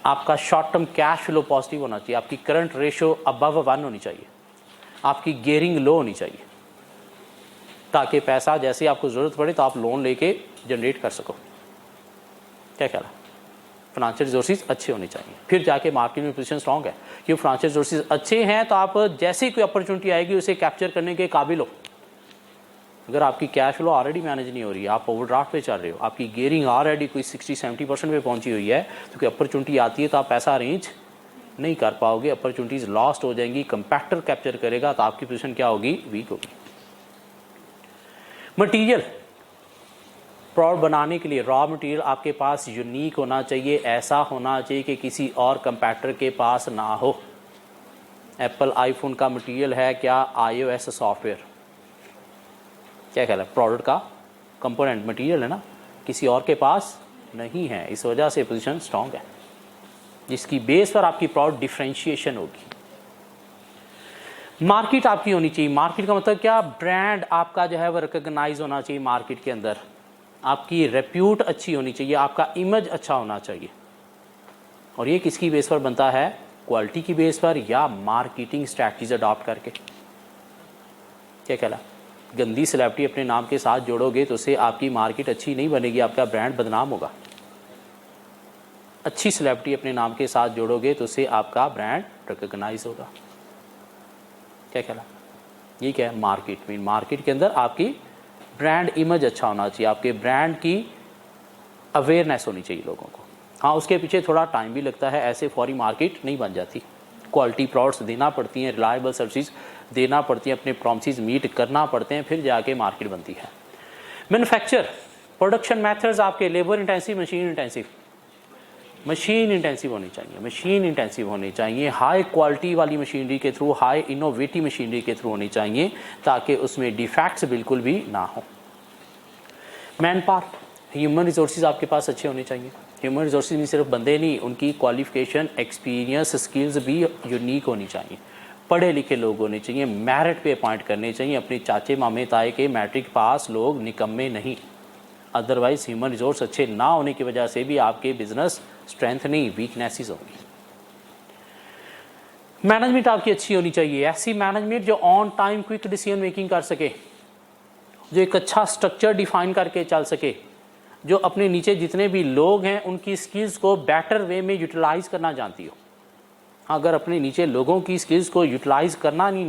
आपका short term cash flow positive होना चाहिए, आपकी करंट रेशो अबव 1 होनी चाहिए, आपकी गियरिंग लो होनी चाहिए, ताकि पैसा जैसे आपको ज़रूरत पड़े तो आप लोन लेके जनरेट कर सको। क्या ख्याल है? फाइनेंशियल रिसोर्सेज अच्छे होने चाहिए, फिर जाके मार्केट में पोजीशन स्ट्रॉन्ग है। क्योंकि फाइनेंशियल रिसोर्सेज अच्छे हैं तो आप जैसे कोई अपॉर्चुनिटी आएगी उसे कैप्चर करने के काबिल हो। अगर आपकी कैश फ्लो ऑलरेडी मैनेज नहीं हो रही है, आप ओवरड्राफ्ट पे चल रहे हो, आपकी गियरिंग ऑलरेडी कोई 60-70% पे पहुंची हुई है, तो कोई अपॉर्चुनिटी आती है तो आप पैसा अरेंज नहीं कर पाओगे, अपॉर्चुनिटीज़ लॉस्ट हो जाएंगी, कंपैक्टर कैप्चर करेगा तो आपकी पोजीशन क्या होगी? वीक होगी। मटीरियल प्रोडक्ट बनाने के लिए रॉ मटेरियल आपके पास यूनिक होना चाहिए, ऐसा होना चाहिए कि किसी और कंपैक्टर के पास ना हो। एप्पल आईफोन का मटेरियल है क्या? iOS software. क्या ख्याल है? प्रोडक्ट का कंपोनेंट मटेरियल है ना, किसी और के पास नहीं है, इस वजह से पोजीशन स्ट्रांग है, जिसकी बेस पर आपकी प्रोडक्ट डिफरेंशिएशन होगी। मार्केट आपकी होनी चाहिए। मार्केट का मतलब क्या? ब्रांड आपका जो है वो रिकॉग्नाइज होना चाहिए मार्केट के अंदर, आपकी रेप्यूट अच्छी होनी चाहिए, आपका इमेज अच्छा होना चाहिए। और ये किसकी बेस पर बनता है? क्वालिटी की बेस पर या मार्केटिंग स्ट्रैटेजीज अडॉप्ट करके? क्या कहला? गंदी सेलिब्रिटी अपने नाम के साथ जोड़ोगे तो उससे आपकी मार्केट अच्छी नहीं बनेगी, आपका ब्रांड बदनाम होगा। अच्छी सेलिब्रिटी अपने नाम के साथ जोड़ोगे तो उससे आपका ब्रांड रिकॉग्नाइज होगा। क्या कहला? ये क्या है? मार्केट में, मार्केट के अंदर आपकी ब्रांड इमेज अच्छा होना चाहिए, आपके ब्रांड की अवेयरनेस होनी चाहिए लोगों को। हाँ, उसके पीछे थोड़ा टाइम भी लगता है, ऐसे फौरी मार्केट नहीं बन जाती। क्वालिटी प्रोडक्ट्स देना पड़ती हैं, रिलायबल सर्विस देना पड़ती हैं, अपने प्रॉमिसेस मीट करना पड़ते हैं, फिर जाके मार्केट बनती है। मैन्युफैक्चर, प्रोडक्शन मेथड्स आपके labour intensive, machine intensive? Machine intensive होनी चाहिए, मशीन इंटेंसिव होनी चाहिए, हाई क्वालिटी वाली मशीनरी के थ्रू, हाई इनोवेटिव मशीनरी के थ्रू होनी चाहिए ताकि उसमें डिफेक्ट्स बिल्कुल भी ना हो। मैन पावर, ह्यूमन रिसोर्सेज आपके पास अच्छे होने चाहिए। ह्यूमन रिसोर्सेज में सिर्फ बंदे नहीं, उनकी क्वालिफिकेशन, एक्सपीरियंस, स्किल्स भी यूनिक होनी चाहिए। पढ़े लिखे लोग होने चाहिए, मेरिट पे अपॉइंट करने चाहिए। अपने चाचे मामे ताए के मैट्रिक पास लोग निकम्मे नहीं, अदरवाइज ह्यूमन रिसोर्स अच्छे ना होने की वजह से भी आपके बिजनेस स्ट्रेंथ नहीं, वीकनेसेस होंगी। मैनेजमेंट आपकी अच्छी होनी चाहिए, ऐसी मैनेजमेंट जो on time quick decision making कर सके, जो एक अच्छा स्ट्रक्चर डिफाइन करके चल सके, जो अपने नीचे जितने भी लोग हैं उनकी स्किल्स को बेटर वे में यूटिलाइज करना जानती हो। अगर अपने नीचे लोगों की स्किल्स को यूटिलाइज करना नहीं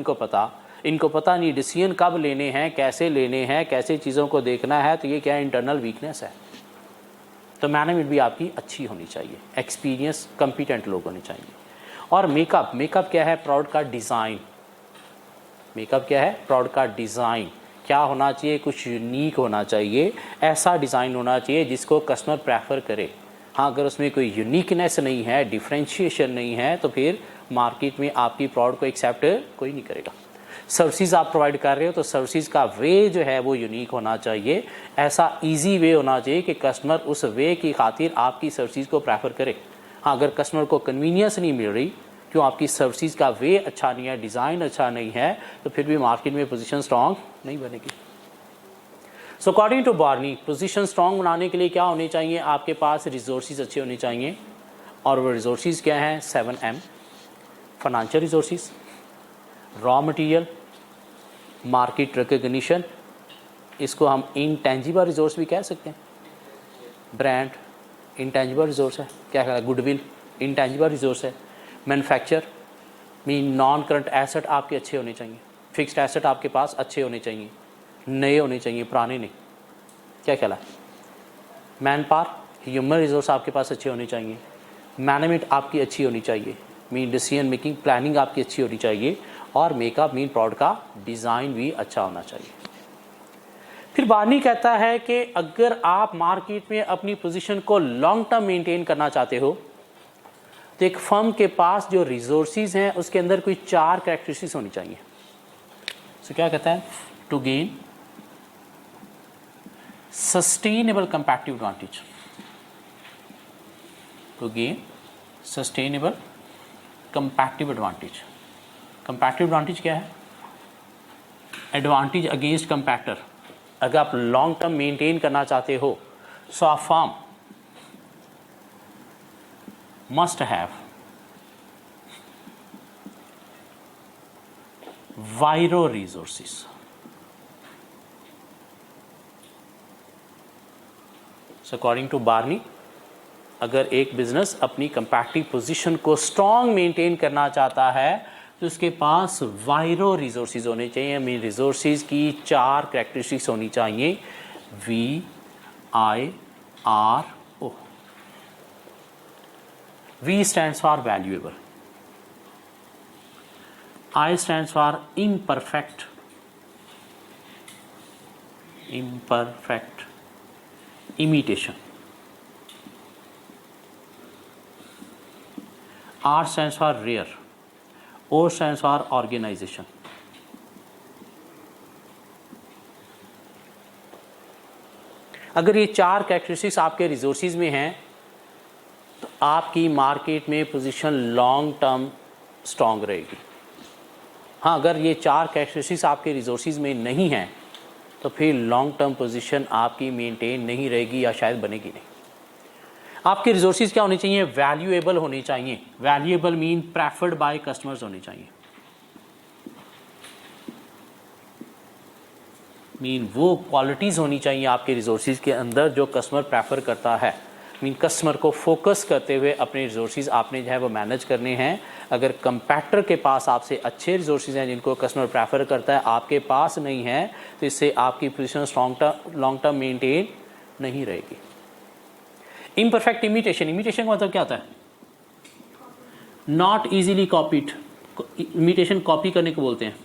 इनको पता नहीं डिसीजन कब लेने हैं, कैसे लेने हैं, कैसे चीज़ों को देखना है, तो ये क्या इंटरनल वीकनेस है। तो मैनेजमेंट भी आपकी अच्छी होनी चाहिए, एक्सपीरियंस कॉम्पिटेंट लोग होने चाहिए। और मेकअप क्या है? प्रोडक्ट का डिज़ाइन। मेकअप क्या है? प्रोडक्ट का डिज़ाइन क्या होना चाहिए? कुछ यूनिक होना चाहिए, ऐसा डिज़ाइन होना चाहिए जिसको कस्टमर प्रेफर करे। हाँ, अगर उसमें कोई यूनिकनेस नहीं है, डिफ्रेंशिएशन नहीं है, तो फिर मार्केट में आपकी प्रोडक्ट को एक्सेप्ट कोई नहीं करेगा। सर्विसेज आप प्रोवाइड कर रहे हो तो सर्विसेज का वे जो है वो यूनिक होना चाहिए, ऐसा इजी वे होना चाहिए कि कस्टमर उस वे की खातिर आपकी सर्विसेज को प्रेफर करे। हाँ, अगर कस्टमर को कन्वीनियंस नहीं मिल रही, क्यों आपकी सर्विसेज का वे अच्छा नहीं है, डिज़ाइन अच्छा नहीं है, तो फिर भी मार्केट में पोजीशन स्ट्रांग नहीं बनेगी। So according to Barney, position strong बनाने के लिए क्या होने चाहिए? आपके पास रिसोर्सेज अच्छे होने चाहिए, और वो रिसोर्सेज क्या हैं? 7M। Financial resources, raw material, market recognition, इसको हम इंटेंजिबल रिसोर्स भी कह सकते हैं। ब्रांड इंटेंजिबल रिसोर्स है, क्या कहता है? गुडविल इंटेंजिबल रिसोर्स है। Manufacture mean non current asset आपके अच्छे होने चाहिए, फिक्स्ड एसेट आपके पास अच्छे होने चाहिए, नए होने चाहिए, पुराने नहीं। क्या कहला? मैन पावर, ह्यूमन रिसोर्स आपके पास अच्छे होने चाहिए। मैनेजमेंट आपकी अच्छी होनी चाहिए, मीन डिसीजन मेकिंग प्लानिंग आपकी अच्छी होनी चाहिए, और मेकअप मीन प्रोडक्ट का डिज़ाइन भी अच्छा होना चाहिए। फिर बार्नी कहता है कि अगर आप मार्केट में अपनी पोजीशन को लॉन्ग टर्म मेंटेन करना चाहते हो तो एक फर्म के पास जो रिसोर्सेज हैं उसके अंदर कोई 4 कैरेक्टरिस्टिक्स होनी चाहिए। सो क्या कहता है? To gain sustainable comparative advantage, to gain sustainable comparative advantage. Comparative advantage क्या है? Advantage against comparator. अगर आप लॉन्ग टर्म मेंटेन करना चाहते हो, so a firm must have viral resources. So according to Barney, अगर एक बिजनेस अपनी कंपैरेटिव पोजीशन को स्ट्रॉन्ग मेंटेन करना चाहता है तो उसके पास वायरो रिसोर्सेज होने चाहिए। मीन रिसोर्सेज की 4 कैरेक्टरिस्टिक्स होनी चाहिए, VIRO। V stands for valuable, I stands for imperfect imitation, R stands for rare, O stands for organization। अगर ये 4 कैरेक्टरिस्टिक्स आपके रिसोर्सेज में हैं तो आपकी मार्केट में पोजीशन लॉन्ग टर्म स्ट्रॉन्ग रहेगी। हाँ, अगर ये 4 कैरेक्टरिस्टिक्स आपके रिसोर्सेज में नहीं हैं तो फिर लॉन्ग टर्म पोजीशन आपकी मेंटेन नहीं रहेगी या शायद बनेगी नहीं। आपके रिसोर्सेज क्या होने चाहिए? वैल्यूएबल होने चाहिए। Valuable mean preferred bye customers होने चाहिए। मीन वो क्वालिटीज़ होनी चाहिए आपके रिसोर्सेज के अंदर जो कस्टमर प्रेफर करता है। मीन कस्टमर को फोकस करते हुए अपने रिसोर्सेज आपने जो है वो मैनेज करने हैं। अगर कंपैक्टर के पास आपसे अच्छे रिसोर्सेज हैं जिनको कस्टमर प्रेफर करता है, आपके पास नहीं है, तो इससे आपकी पोजीशन लॉन्ग टर्म मेंटेन नहीं रहेगी। इम्परफेक्ट इमिटेशन, इमिटेशन का मतलब क्या होता है? Not easily copied. Imitation copy करने को बोलते हैं।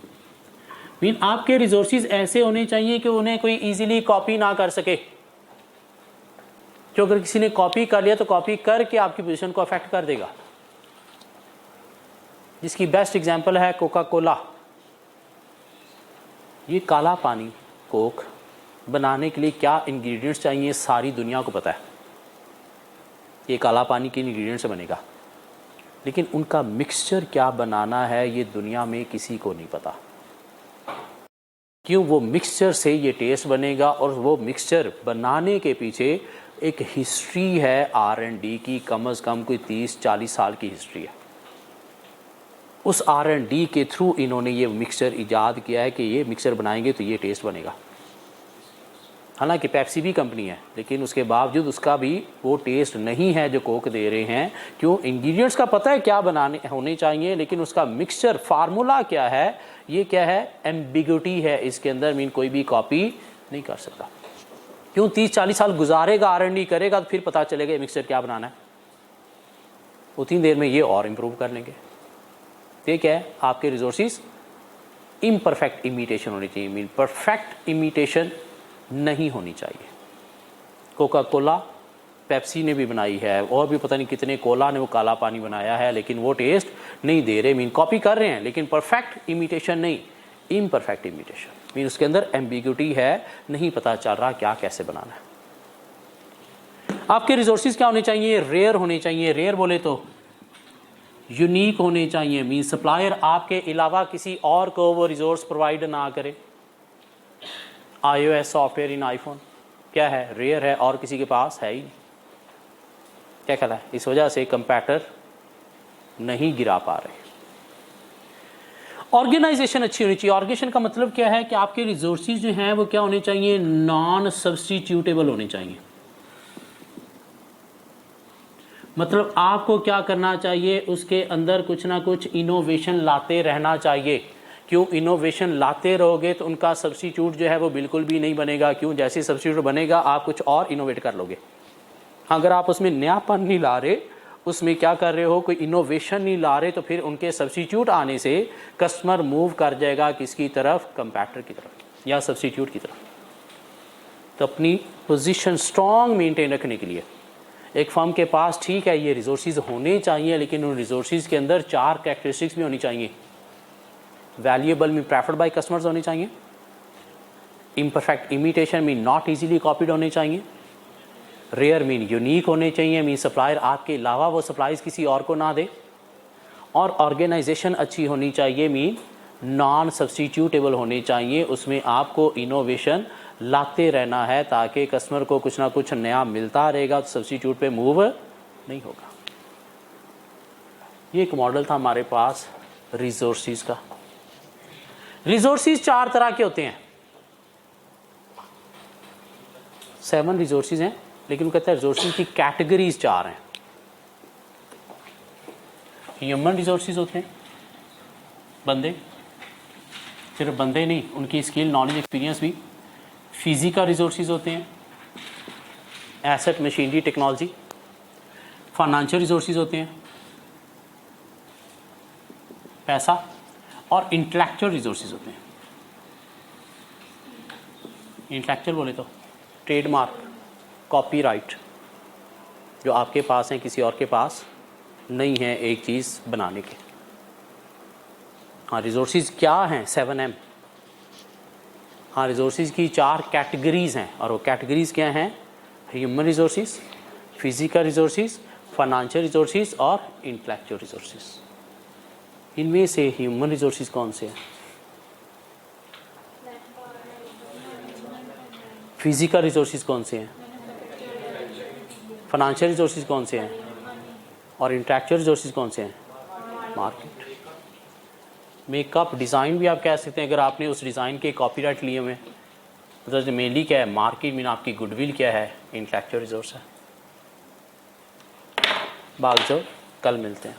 मीन आपके रिसोर्सेज ऐसे होने चाहिए कि उन्हें कोई इजीली कॉपी ना कर सके। जो अगर किसी ने कॉपी कर लिया तो कॉपी करके आपकी पोजीशन को अफेक्ट कर देगा। जिसकी बेस्ट एग्जांपल है कोका कोला। ये काला पानी कोक बनाने के लिए क्या इंग्रेडिएंट्स चाहिए सारी दुनिया को पता है। ये काला पानी के इंग्रेडिएंट्स से बनेगा, लेकिन उनका मिक्सचर क्या बनाना है ये दुनिया में किसी को नहीं पता। क्यों? वो मिक्सचर से ये टेस्ट बनेगा और वो मिक्सचर बनाने के पीछे एक हिस्ट्री है R&D की, कम से कम कोई 30-40 साल की हिस्ट्री है। उस R&D के थ्रू इन्होंने ये मिक्सचर ईजाद किया है कि ये मिक्सचर बनाएंगे तो ये टेस्ट बनेगा। हालांकि पेप्सी भी कंपनी है, लेकिन उसके बावजूद उसका भी वो टेस्ट नहीं है जो कोक दे रहे हैं। क्यों? इंग्रेडिएंट्स का पता है क्या बनाने होने चाहिए, लेकिन उसका मिक्सचर फार्मूला क्या है, ये क्या है, एम्बिग्युइटी है इसके अंदर। मीन कोई भी कॉपी नहीं कर सकता। क्यों? 30-40 साल गुजारेगा, R&D करेगा, तो फिर पता चलेगा मिक्सचर क्या बनाना है। उतनी देर में ये और इम्प्रूव कर लेंगे। ये क्या है? आपके रिसोर्सेज इम्परफेक्ट इमिटेशन होनी चाहिए। मीन परफेक्ट इमिटेशन नहीं होनी चाहिए। कोका कोला पेप्सी ने भी बनाई है, और भी पता नहीं कितने कोला ने वो काला पानी बनाया है, लेकिन वो टेस्ट नहीं दे रहे। मीन कॉपी कर रहे हैं, लेकिन परफेक्ट इमिटेशन नहीं, इम्परफेक्ट इमिटेशन। मीन उसके अंदर एम्बिग्युइटी है, नहीं पता चल रहा क्या कैसे बनाना है। आपके रिसोर्सेज क्या होने चाहिए? रेयर होने चाहिए। रेयर बोले तो यूनिक होने चाहिए। मीन सप्लायर आपके अलावा किसी और को वो रिसोर्स प्रोवाइड ना करे। iOS सॉफ्टवेयर इन आईफोन क्या है? रेयर है और किसी के पास है ही नहीं। क्या ख्याल है? इस वजह से कंपैटर नहीं गिरा पा रहे। ऑर्गेनाइजेशन अच्छी होनी चाहिए। ऑर्गेनाइजेशन का मतलब क्या है कि आपके रिसोर्सेज जो हैं वो क्या होने चाहिए? नॉन सब्स्टिट्यूटेबल होने चाहिए। मतलब आपको क्या करना चाहिए? उसके अंदर कुछ ना कुछ इनोवेशन लाते रहना चाहिए। क्यों? इनोवेशन लाते रहोगे तो उनका सब्स्टिट्यूट जो है वो बिल्कुल भी नहीं बनेगा। क्यों? जैसे सब्स्टिट्यूट बनेगा आप कुछ और इनोवेट कर लोगे। अगर आप उसमें नयापन नहीं ला रहे, उसमें क्या कर रहे हो, कोई इनोवेशन नहीं ला रहे, तो फिर उनके सब्स्टिट्यूट आने से कस्टमर मूव कर जाएगा किसकी तरफ? कंपैक्टर की तरफ या सब्स्टिट्यूट की तरफ। तो अपनी पोजीशन स्ट्रॉन्ग मेंटेन रखने के लिए एक फर्म के पास ठीक है ये रिसोर्सेज होने चाहिए, लेकिन उन रिसोर्सेज के अंदर 4 कैरेक्टरिस्टिक्स भी होनी चाहिए। Valuable mean preferred bye customers होने चाहिए। Imperfect imitation mean not easily copied होने चाहिए। रेयर मीन यूनिक होने चाहिए। मीन सप्लायर आपके अलावा वो सप्लाईज किसी और को ना दे। और ऑर्गेनाइजेशन अच्छी होनी चाहिए। मीन नॉन सब्स्टिट्यूटेबल होने चाहिए। उसमें आपको इनोवेशन लाते रहना है ताकि कस्टमर को कुछ ना कुछ नया मिलता रहेगा, तो सब्स्टिट्यूट पे मूव नहीं होगा। ये एक मॉडल था हमारे पास रिसोर्सेज का। रिसोर्सेज 4 तरह के होते हैं। 7 रिसोर्सेज हैं, लेकिन वो कहता है रिसोर्सेज की कैटेगरीज 4 हैं। ह्यूमन रिसोर्सेज होते हैं, बंदे, सिर्फ बंदे नहीं, उनकी स्किल, नॉलेज, एक्सपीरियंस भी। फिजिकल रिसोर्सेज होते हैं, asset, machinery, technology. Financial resources होते हैं, पैसा। और इंटेलेक्चुअल रिसोर्सेज होते हैं। इंटेलेक्चुअल बोले तो ट्रेडमार्क, कॉपीराइट, जो आपके पास हैं किसी और के पास नहीं है एक चीज़ बनाने के। हाँ, रिसोर्सेज क्या हैं? 7M। हाँ, रिसोर्सेज की 4 कैटेगरीज हैं, और वो कैटेगरीज क्या हैं? Human resources, physical resources, financial resources और इंटेलेक्चुअल रिसोर्सेज। इनमें से ह्यूमन रिसोर्सेज कौन से हैं? फिजिकल रिसोर्सेज कौन से हैं? फाइनेंशियल रिसोर्सेज कौन से हैं और इंटेलेक्चुअल रिसोर्सेज कौन से हैं? मार्केट। मेकअप डिज़ाइन भी आप कह सकते हैं, अगर आपने उस डिज़ाइन के कॉपीराइट लिए हुए हैं तो मेनली क्या है? मार्केट मीन आपकी गुडविल क्या है? इंटेलेक्चुअल रिसोर्स है। भाग जाओ, कल मिलते हैं।